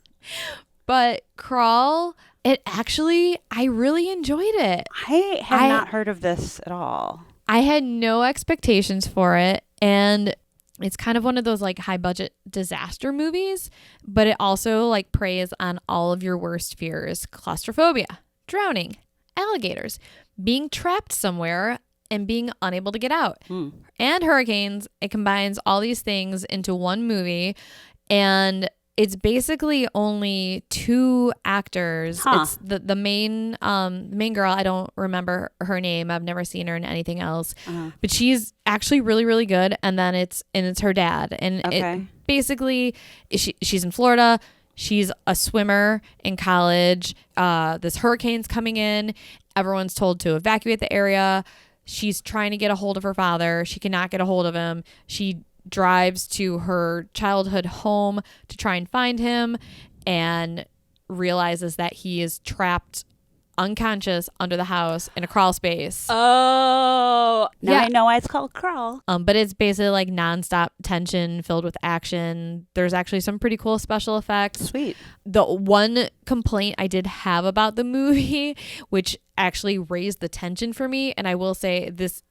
But Crawl, I really enjoyed it. I have not heard of this at all. I had no expectations for it, and it's kind of one of those like high budget disaster movies, but it also like preys on all of your worst fears: claustrophobia, drowning, alligators, being trapped somewhere and being unable to get out, and hurricanes. It combines all these things into one movie, and it's basically only 2 actors. It's the main girl. I don't remember her name. I've never seen her in anything else. But she's actually really, really good. And then it's her dad. And it basically she's in Florida. She's a swimmer in college. This hurricane's coming in. Everyone's told to evacuate the area. She's trying to get a hold of her father. She cannot get a hold of him. She drives to her childhood home to try and find him and realizes that he is trapped unconscious under the house in a crawl space. Oh, now I know why it's called Crawl. But it's basically like nonstop tension filled with action. There's actually some pretty cool special effects. Sweet. The one complaint I did have about the movie, which actually raised the tension for me, and I will say this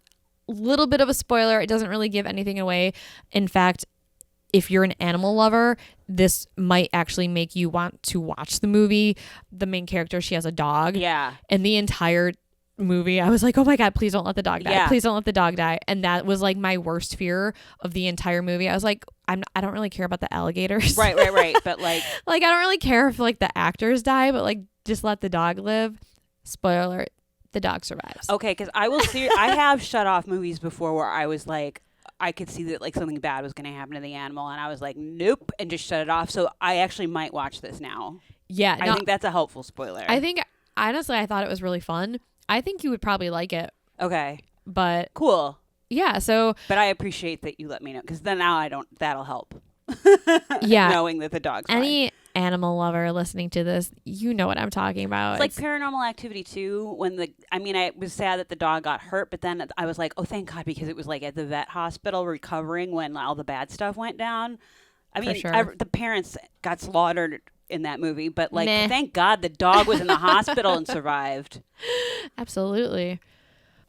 little bit of a spoiler, it doesn't really give anything away. In fact, if you're an animal lover, this might actually make you want to watch the movie. The main character, she has a dog. Yeah. And the entire movie, I was like, oh my God, please don't let the dog die. Yeah. Please don't let the dog die. And that was like my worst fear of the entire movie. I was like, I don't really care about the alligators. Right. But like I don't really care if like the actors die, but like just let the dog live. Spoiler alert, the dog survives. Okay, because I have shut off movies before where I was like, I could see that like something bad was going to happen to the animal, and I was like, nope, and just shut it off. So I actually might watch this now. Yeah, I think that's a helpful spoiler. I think honestly, I thought it was really fun. I think you would probably like it. Okay, but cool. Yeah, so but I appreciate that you let me know, because then now that'll help. Yeah, knowing that the dog's any fine. Animal lover listening to this, you know what I'm talking about. It's like Paranormal Activity 2 when I was sad that the dog got hurt, but then I was like, oh, thank God, because it was like at the vet hospital recovering when all the bad stuff went down. I mean, sure. The parents got slaughtered in that movie, but like, Meh. thank God the dog was in the hospital and survived. Absolutely.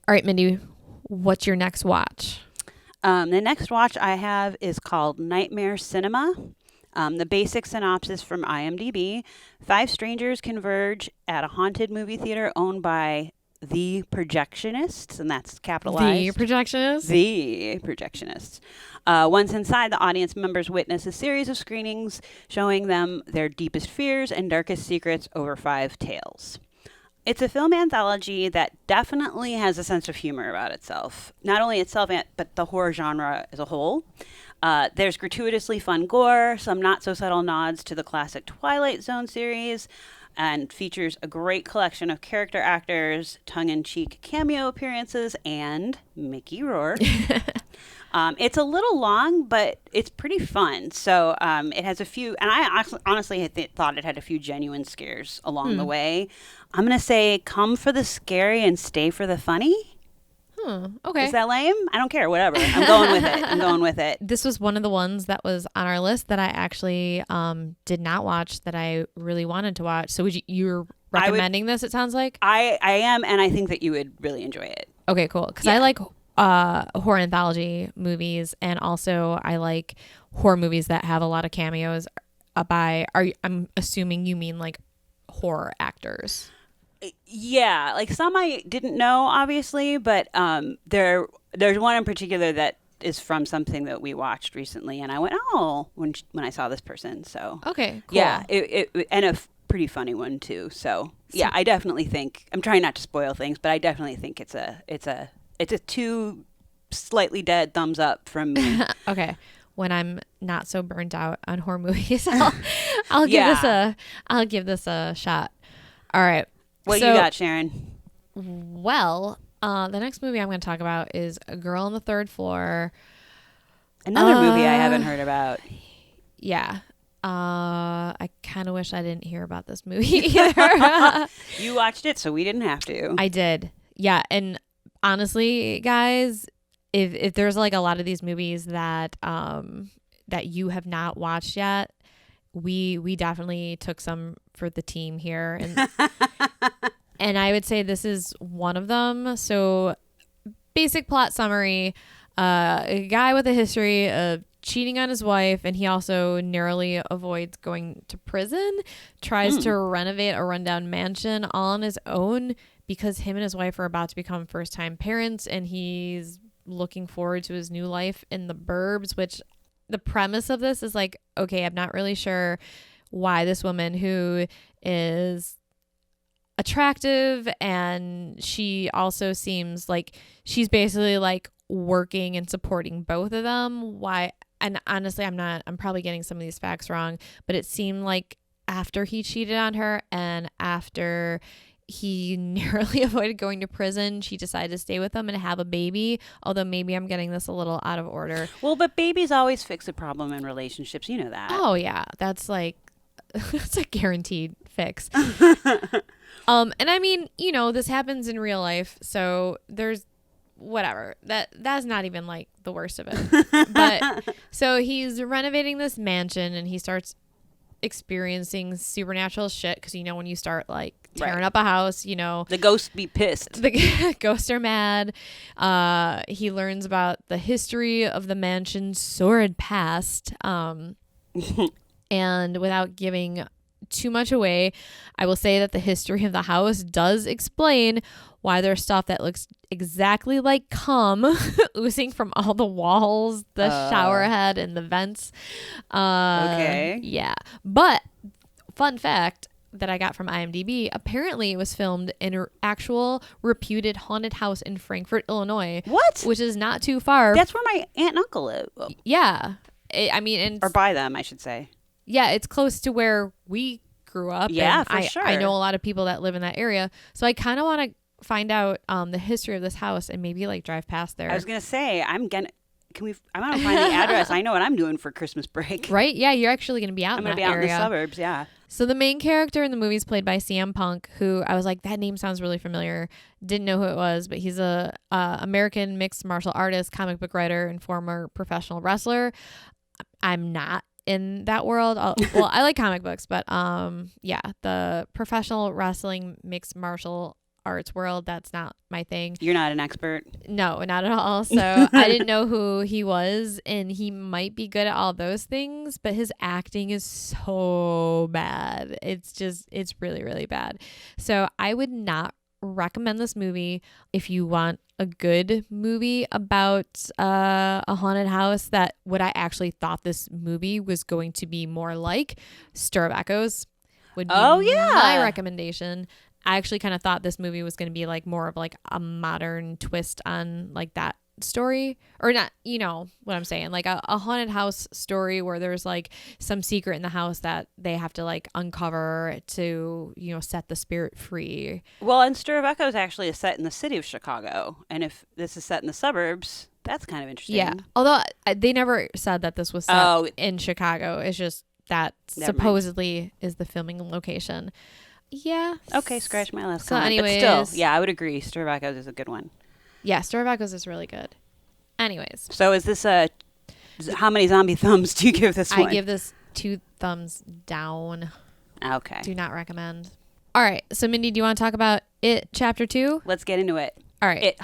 All right, Mindy, what's your next watch? The next watch I have is called Nightmare Cinema. The basic synopsis from IMDb: 5 strangers converge at a haunted movie theater owned by the projectionists, and that's capitalized. The projectionists? The projectionists. Once inside, the audience members witness a series of screenings showing them their deepest fears and darkest secrets over 5 tales. It's a film anthology that definitely has a sense of humor about itself. Not only itself, but the horror genre as a whole. There's gratuitously fun gore, some not-so-subtle nods to the classic Twilight Zone series, and features a great collection of character actors, tongue-in-cheek cameo appearances, and Mickey Rourke. It's a little long, but it's pretty fun. So it has a few, and I honestly thought it had a few genuine scares along the way. I'm going to say come for the scary and stay for the funny. Okay. Is that lame? I don't care. Whatever. I'm going with it. This was one of the ones that was on our list that I actually did not watch that I really wanted to watch. So you're recommending this, it sounds like? I am, and I think that you would really enjoy it. Okay, cool. Because I like horror anthology movies, and also I like horror movies that have a lot of cameos I'm assuming you mean like horror actors. Yeah, like some I didn't know, obviously, but there's one in particular that is from something that we watched recently, and I went, oh, when I saw this person. So okay, cool. Yeah, it and a pretty funny one too. So yeah, I definitely think, I'm trying not to spoil things, but I definitely think it's a 2 slightly dead thumbs up from me. Okay. When I'm not so burnt out on horror movies, I'll give this a shot. All right. What you got, Sharon? Well, the next movie I'm going to talk about is A Girl on the Third Floor. Another movie I haven't heard about. Yeah. I kind of wish I didn't hear about this movie either. You watched it, so we didn't have to. I did. Yeah. And honestly, guys, if there's like a lot of these movies that that you have not watched yet, we definitely took some for the team here. And I would say this is one of them. So basic plot summary, a guy with a history of cheating on his wife, and he also narrowly avoids going to prison, tries to renovate a rundown mansion all on his own because him and his wife are about to become first-time parents, and he's looking forward to his new life in the burbs, which the premise of this is like, okay, I'm not really sure why this woman who is attractive and she also seems like she's basically like working and supporting both of them, why. And honestly, I'm probably getting some of these facts wrong, but it seemed like after he cheated on her and after he narrowly avoided going to prison, she decided to stay with him and have a baby. Although maybe I'm getting this a little out of order. Well, but babies always fix a problem in relationships. You know that. Oh, yeah. That's like, that's a guaranteed fix. And I mean, you know, this happens in real life. So there's whatever, that's not even like the worst of it. But so he's renovating this mansion and he starts experiencing supernatural shit because, you know, when you start like tearing up a house, you know, the ghosts be pissed. The ghosts are mad. He learns about the history of the mansion's sordid past, and without giving too much away, I will say that the history of the house does explain why there's stuff that looks exactly like cum oozing from all the walls, the shower head, and the vents. Okay. Yeah. But fun fact that I got from IMDb, apparently it was filmed in an actual reputed haunted house in Frankfort, Illinois. What? Which is not too far. That's where my aunt and uncle live. Yeah. And or by them, I should say. Yeah, it's close to where we grew up. Yeah, and for sure. I know a lot of people that live in that area. So I kind of want to find out the history of this house and maybe like drive past there. I was gonna say I'm gonna find the address. I know what I'm doing for Christmas break. Right? Yeah, you're actually gonna be out. I'm in gonna that be out area. in the suburbs. Yeah. So the main character in the movie is played by CM Punk, who I was like, that name sounds really familiar. Didn't know who it was, but he's a American mixed martial artist, comic book writer, and former professional wrestler. I'm not in that world. Well, I like comic books, but yeah, the professional wrestling mixed martial arts world, that's not my thing. You're not an expert? No, not at all. So I didn't know who he was, and he might be good at all those things, but his acting is so bad. It's really, really bad. So I would not recommend this movie if you want a good movie about a haunted house that what I actually thought this movie was going to be more like. Stir of Echoes would be my recommendation. I actually kind of thought this movie was going to be like more of like a modern twist on like that story, or not, you know what I'm saying, like a haunted house story where there's like some secret in the house that they have to like uncover to, you know, set the spirit free. Well, and Stir of Echoes actually is set in the city of Chicago, and if this is set in the suburbs, that's kind of interesting. Yeah, although they never said that this was set in Chicago. It's just that supposedly is the filming location. Yeah. Okay, scratch my last comment. Anyways, but still, yeah, I would agree. Stir of Echoes is a good one. Yeah, Stir of Echoes is really good. Anyways. So is this how many zombie thumbs do you give this one? I give this 2 thumbs down. Okay. Do not recommend. All right. So, Mindy, do you want to talk about It Chapter 2? Let's get into it. All right.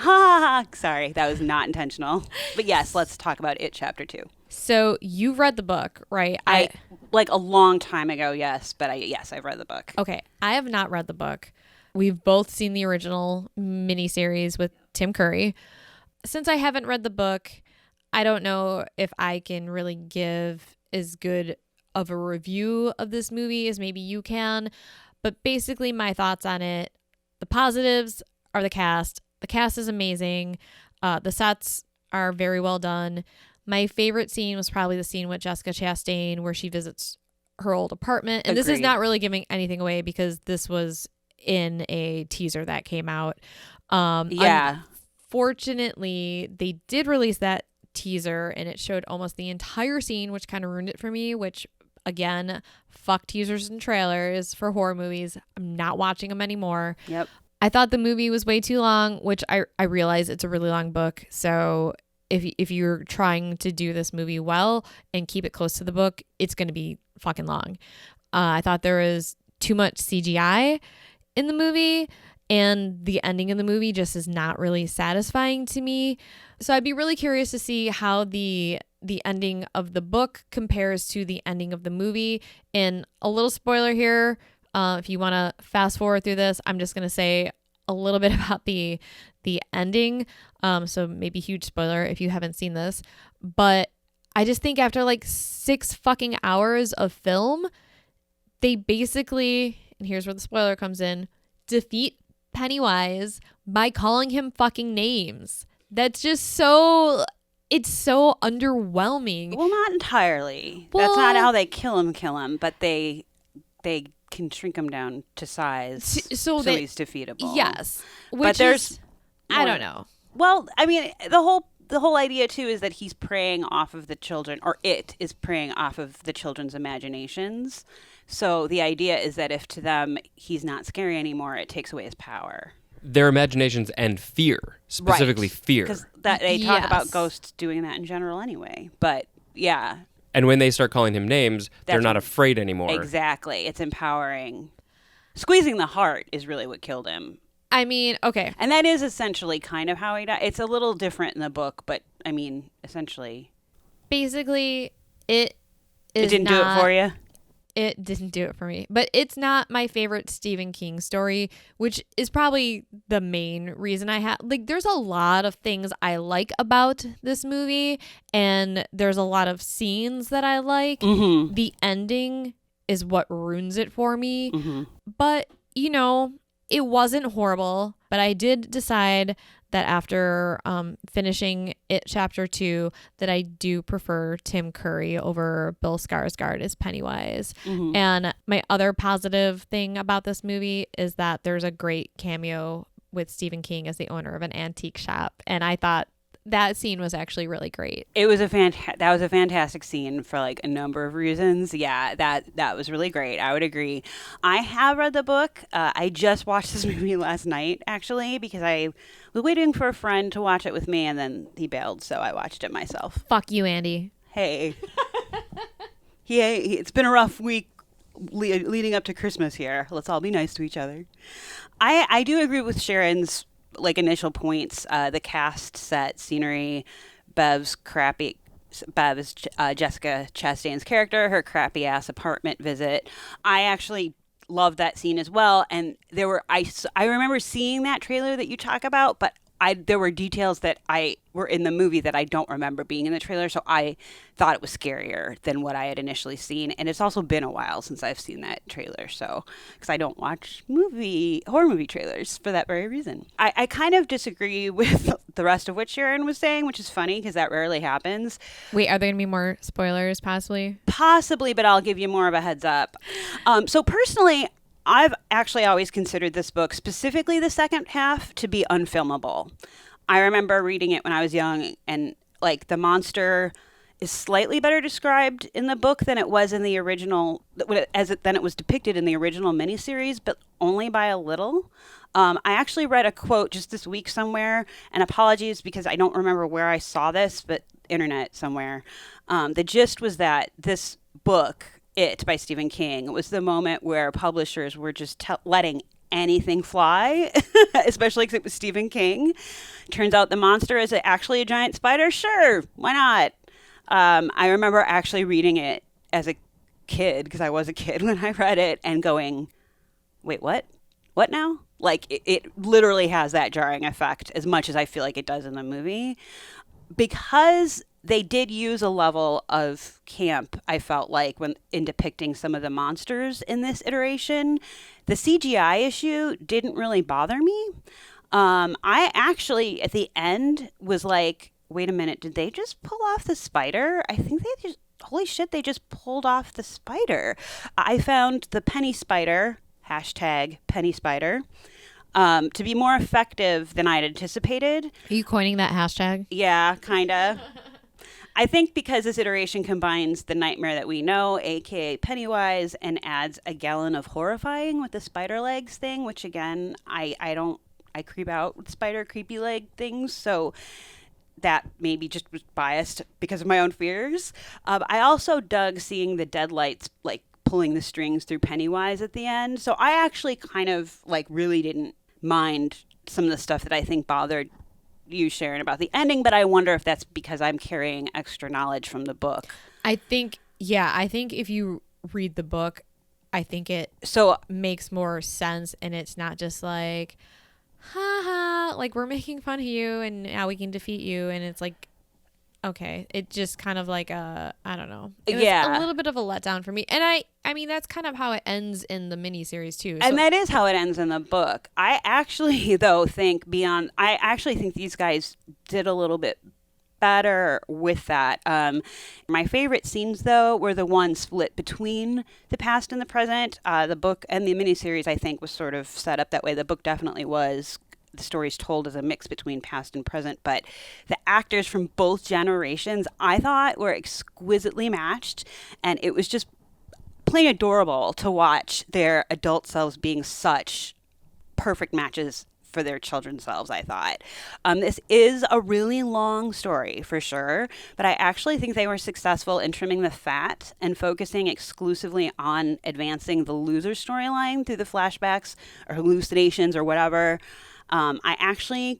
Sorry, that was not intentional. But yes, let's talk about It Chapter 2. So you've read the book, right? I like a long time ago, yes. But I've read the book. Okay. I have not read the book. We've both seen the original miniseries with Tim Curry. Since I haven't read the book, I don't know if I can really give as good of a review of this movie as maybe you can. But basically my thoughts on it, the positives are the cast. The cast is amazing. The sets are very well done. My favorite scene was probably the scene with Jessica Chastain where she visits her old apartment. And This is not really giving anything away because this was in a teaser that came out. Fortunately, they did release that teaser, and it showed almost the entire scene, which kind of ruined it for me, which again, fuck teasers and trailers for horror movies. I'm not watching them anymore. Yep. I thought the movie was way too long, which I realize it's a really long book. So if you're trying to do this movie well and keep it close to the book, it's going to be fucking long. I thought there was too much CGI in the movie, and the ending of the movie just is not really satisfying to me. So I'd be really curious to see how the ending of the book compares to the ending of the movie. And a little spoiler here, if you want to fast forward through this, I'm just going to say a little bit about the ending. So maybe huge spoiler if you haven't seen this. But I just think after like 6 fucking hours of film, they basically, and here's where the spoiler comes in, defeat Pennywise by calling him fucking names. That's just so... It's so underwhelming. Well, not entirely. Well, that's not how they kill him, but they can shrink him down to size so he's defeatable. Yes. But there's I don't know. Well, I mean, the whole idea too is that he's preying off of the children, or it is preying off of the children's imaginations. So the idea is that if to them he's not scary anymore, it takes away his power. Their imaginations and fear, specifically fear. Because they talk about ghosts doing that in general anyway. But yeah. And when they start calling him names, they're not afraid anymore. Exactly. It's empowering. Squeezing the heart is really what killed him. I mean, okay. And that is essentially kind of how he died. It's a little different in the book, but I mean, essentially. Basically, it didn't do it for you? It didn't do it for me. But it's not my favorite Stephen King story, which is probably the main reason I have. Like, there's a lot of things I like about this movie, and there's a lot of scenes that I like. Mm-hmm. The ending is what ruins it for me. Mm-hmm. But, you know, it wasn't horrible. But I did decide that after finishing it chapter 2, that I do prefer Tim Curry over Bill Skarsgård as Pennywise. Mm-hmm. And my other positive thing about this movie is that there's a great cameo with Stephen King as the owner of an antique shop. And I thought that scene was actually really great. It was that was a fantastic scene for like a number of reasons. Yeah, that was really great. I would agree. I have read the book. I just watched this movie last night, actually, because I was waiting for a friend to watch it with me, and then he bailed, so I watched it myself. Fuck you, Andy. Hey. It's been a rough week leading up to Christmas here. Let's all be nice to each other. I do agree with Sharon's like initial points. The cast, set, scenery, Bev's Jessica Chastain's character, her crappy ass apartment visit. I actually love that scene as well. And I remember seeing that trailer that you talk about, but there were details that were in the movie that I don't remember being in the trailer, so I thought it was scarier than what I had initially seen. And it's also been a while since I've seen that trailer, so because I don't watch horror movie trailers for that very reason. I kind of disagree with the rest of what Sharon was saying, which is funny because that rarely happens. Wait, are there gonna be more spoilers possibly? Possibly, but I'll give you more of a heads up. So personally, I've actually always considered this book, specifically the second half, to be unfilmable. I remember reading it when I was young, and like the monster is slightly better described in the book than it was in the original, than it was depicted in the original miniseries, but only by a little. I actually read a quote just this week somewhere, and apologies because I don't remember where I saw this, but internet somewhere. The gist was that this book, It by Stephen King, was the moment where publishers were just letting anything fly, especially because it was Stephen King. Turns out the monster is actually a giant spider. Sure, why not? I remember actually reading it as a kid, because I was a kid when I read it, and going, wait, what? What now? Like, it literally has that jarring effect as much as I feel like it does in the movie. Because they did use a level of camp, I felt like, when in depicting some of the monsters in this iteration. The CGI issue didn't really bother me. I actually, at the end, was like, wait a minute, did they just pull off the spider? I think holy shit, they just pulled off the spider. I found the penny spider, #penny spider, to be more effective than I'd anticipated. Are you coining that hashtag? Yeah, kind of. I think because this iteration combines the nightmare that we know, aka Pennywise, and adds a gallon of horrifying with the spider legs thing, which again, I creep out with spider creepy leg things, so that maybe just was biased because of my own fears. I also dug seeing the deadlights like pulling the strings through Pennywise at the end, so I actually kind of like really didn't mind some of the stuff that I think bothered you, Sharon, about the ending, but I wonder if that's because I'm carrying extra knowledge from the book. I think if you read the book, I think it makes more sense, and it's not just like, haha, like we're making fun of you and now we can defeat you, and it's like, okay, it just kind of like I don't know. It was a little bit of a letdown for me, and I mean that's kind of how it ends in the miniseries too. And that is how it ends in the book. I actually think these guys did a little bit better with that. My favorite scenes though were the ones split between the past and the present. The book and the miniseries I think was sort of set up that way. The book definitely was. The story's told as a mix between past and present, but the actors from both generations I thought were exquisitely matched, and it was just plain adorable to watch their adult selves being such perfect matches for their children's selves, I thought. This is a really long story for sure, but I actually think they were successful in trimming the fat and focusing exclusively on advancing the loser storyline through the flashbacks or hallucinations or whatever. I actually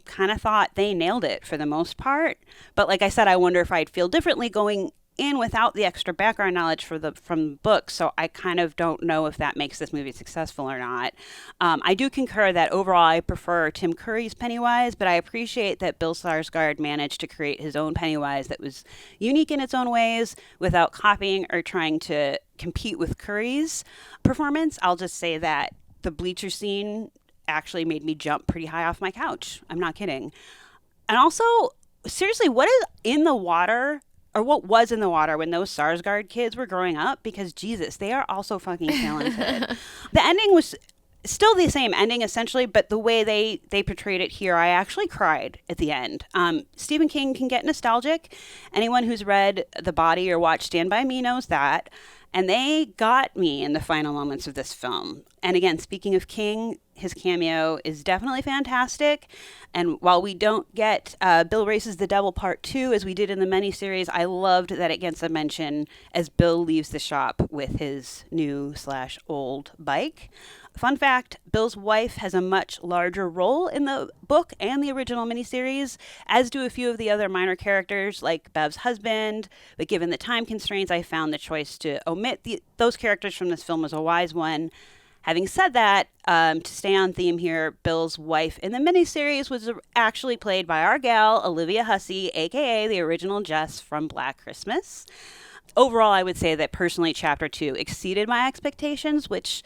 kind of thought they nailed it for the most part. But like I said, I wonder if I'd feel differently going in without the extra background knowledge from the book. So I kind of don't know if that makes this movie successful or not. I do concur that overall I prefer Tim Curry's Pennywise, but I appreciate that Bill Skarsgård managed to create his own Pennywise that was unique in its own ways without copying or trying to compete with Curry's performance. I'll just say that the bleacher scene actually made me jump pretty high off my couch. I'm not kidding. And also, seriously, what is in the water, or what was in the water when those Skarsgård kids were growing up? Because Jesus, they are also fucking talented. The ending was still the same ending essentially, but the way they portrayed it here, I actually cried at the end. Stephen King can get nostalgic. Anyone who's read The Body or watched Stand By Me knows that. And they got me in the final moments of this film. And again, speaking of King, his cameo is definitely fantastic. And while we don't get Bill Races the Devil Part 2 as we did in the miniseries, I loved that it gets a mention as Bill leaves the shop with his new/old bike. Fun fact, Bill's wife has a much larger role in the book and the original miniseries, as do a few of the other minor characters like Bev's husband, but given the time constraints, I found the choice to omit those characters from this film was a wise one. Having said that, to stay on theme here, Bill's wife in the miniseries was actually played by our gal, Olivia Hussey, aka the original Jess from Black Christmas. Overall, I would say that personally, Chapter 2 exceeded my expectations, which,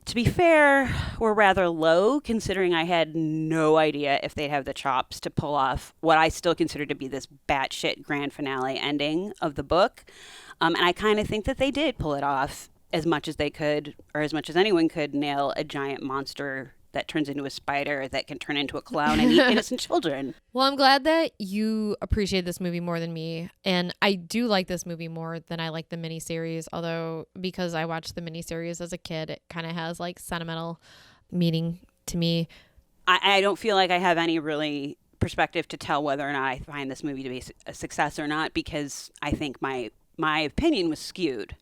to be fair, were rather low, considering I had no idea if they'd have the chops to pull off what I still consider to be this batshit grand finale ending of the book. And I kind of think that they did pull it off as much as they could, or as much as anyone could, nail a giant monster that turns into a spider that can turn into a clown and eat innocent children. Well, I'm glad that you appreciate this movie more than me. And I do like this movie more than I like the miniseries, although because I watched the miniseries as a kid, it kind of has like sentimental meaning to me. I don't feel like I have any really perspective to tell whether or not I find this movie to be a success or not, because I think my opinion was skewed.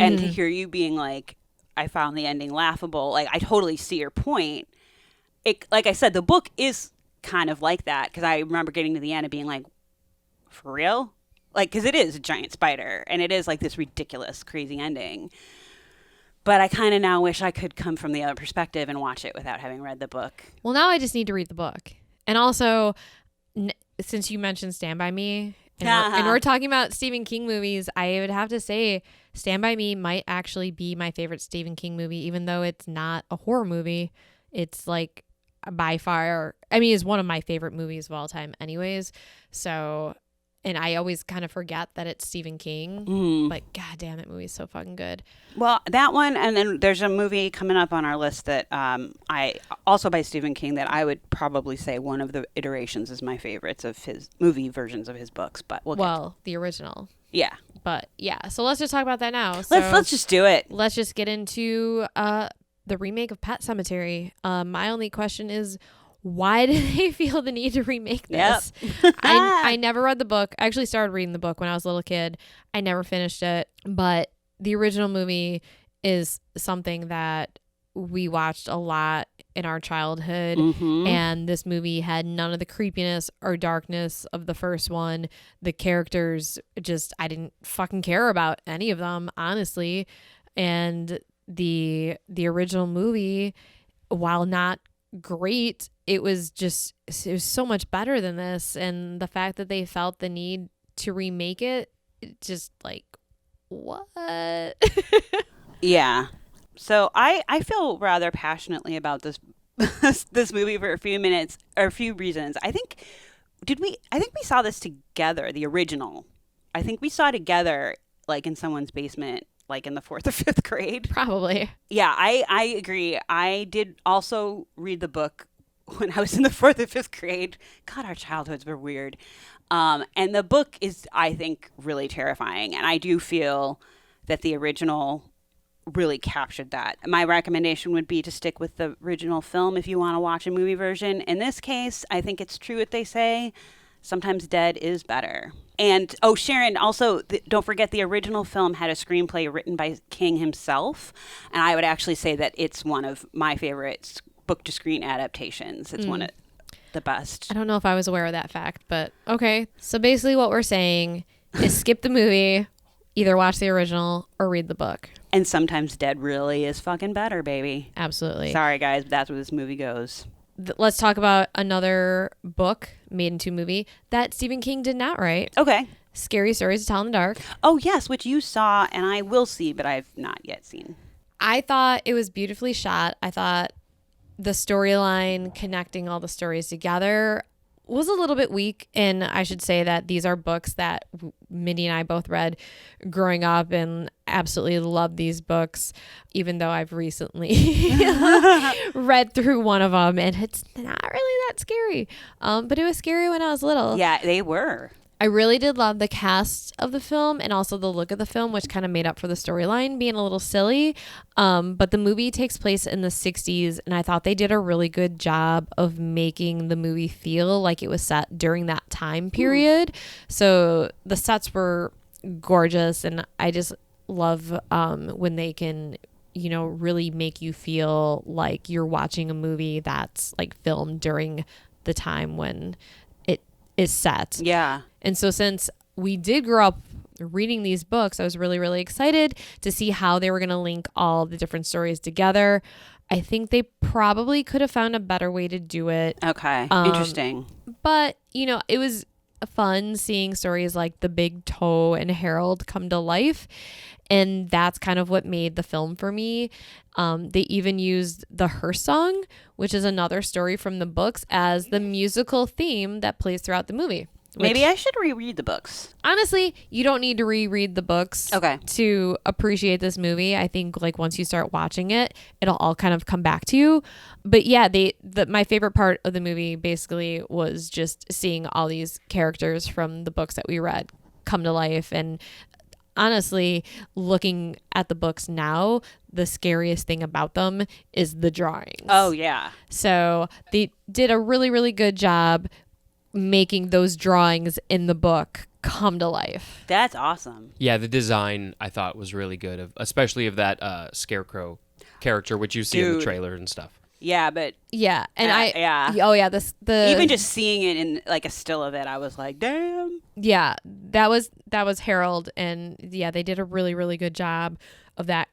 And to hear you being like, I found the ending laughable, like, I totally see your point. Like I said, the book is kind of like that, because I remember getting to the end and being like, for real? Like, because it is a giant spider, and it is like this ridiculous, crazy ending. But I kind of now wish I could come from the other perspective and watch it without having read the book. Well, now I just need to read the book. And also, since you mentioned Stand By Me, and we're talking about Stephen King movies, I would have to say Stand By Me might actually be my favorite Stephen King movie, even though it's not a horror movie. It's like by far, I mean, it's one of my favorite movies of all time anyways. So, and I always kind of forget that it's Stephen King. But god damn, that movie's so fucking good. Well, that one, and then there's a movie coming up on our list that I also by Stephen King that I would probably say one of the iterations is my favorites of his movie versions of his books. But the original. Yeah. But yeah, so let's just talk about that now. So Let's just do it. let's just get into the remake of Pet Semetary. My only question is, why did they feel the need to remake this? Yep. I never read the book. I actually started reading the book when I was a little kid. I never finished it, but the original movie is something that we watched a lot in our childhood, and this movie had none of the creepiness or darkness of the first one. The characters I didn't fucking care about any of them, honestly. And the original movie, while not great, it was so much better than this. And the fact that they felt the need to remake it just like, what? Yeah. So I feel rather passionately about this this movie for a few reasons. I think we saw this together, the original. I think we saw it together, like in someone's basement, like in the 4th or 5th grade. Probably. Yeah, I agree. I did also read the book when I was in the 4th or 5th grade. God, our childhoods were weird. And the book is, I think, really terrifying. And I do feel that the original really captured that. My recommendation would be to stick with the original film if you want to watch a movie version. In this case, I think it's true what they say. Sometimes dead is better. And, Sharon, also, don't forget the original film had a screenplay written by King himself. And I would actually say that it's one of my favorite book-to-screen adaptations. It's one of the best. I don't know if I was aware of that fact, but okay. So basically what we're saying is skip the movie, either watch the original or read the book. And sometimes dead really is fucking better, baby. Absolutely. Sorry, guys, but that's where this movie goes. Let's talk about another book made into a movie that Stephen King did not write. Okay. Scary Stories to Tell in the Dark. Oh, yes, which you saw and I will see, but I've not yet seen. I thought it was beautifully shot. I thought the storyline connecting all the stories together was a little bit weak. And I should say that these are books that Mindy and I both read growing up and absolutely loved these books, even though I've recently read through one of them and it's not really that scary. But it was scary when I was little. Yeah, they were. I really did love the cast of the film and also the look of the film, which kind of made up for the storyline being a little silly. But the movie takes place in the 60s, and I thought they did a really good job of making the movie feel like it was set during that time period. So the sets were gorgeous, and I just love when they can, really make you feel like you're watching a movie that's like filmed during the time when it is set. Yeah. And so since we did grow up reading these books, I was really, really excited to see how they were going to link all the different stories together. I think they probably could have found a better way to do it. Okay. Interesting. But, it was fun seeing stories like The Big Toe and Harold come to life. And that's kind of what made the film for me. They even used the Hearse song, which is another story from the books, as the musical theme that plays throughout the movie. Maybe I should reread the books. Honestly, you don't need to reread the books to appreciate this movie. I think like once you start watching it, it'll all kind of come back to you. But yeah, my favorite part of the movie basically was just seeing all these characters from the books that we read come to life. And honestly, looking at the books now, the scariest thing about them is the drawings. Oh, yeah. So they did a really, really good job making those drawings in the book come to life. That's awesome. Yeah, the design I thought was really good, especially of that scarecrow character, which you see in the trailer and stuff. Yeah, but yeah, and the even just seeing it in like a still of it, I was like, damn. Yeah, that was Harold, and yeah, they did a really, really good job of that,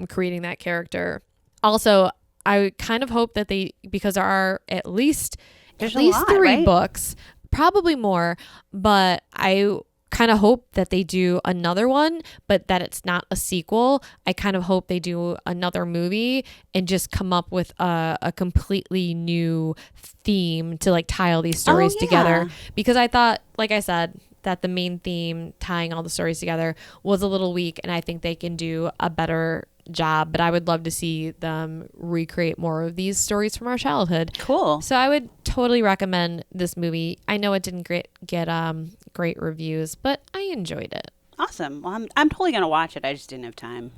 creating that character. Also, I kind of hope that because there are at least three right? books, probably more, but I kind of hope that they do another one, but that it's not a sequel. I kind of hope they do another movie and just come up with a completely new theme to like tie all these stories together. Because I thought, like I said, that the main theme tying all the stories together was a little weak, and I think they can do a better job, but I would love to see them recreate more of these stories from our childhood. Cool. So I would totally recommend this movie. I know it didn't get great reviews, but I enjoyed it. Awesome. Well, I'm totally going to watch it. I just didn't have time.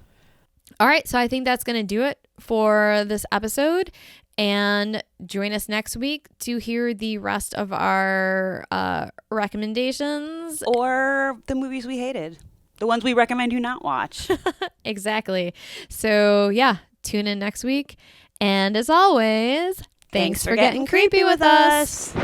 All right, so I think that's going to do it for this episode. And join us next week to hear the rest of our recommendations. Or the movies we hated. The ones we recommend you not watch. Exactly. So, yeah, tune in next week. And as always, thanks for getting creepy with us.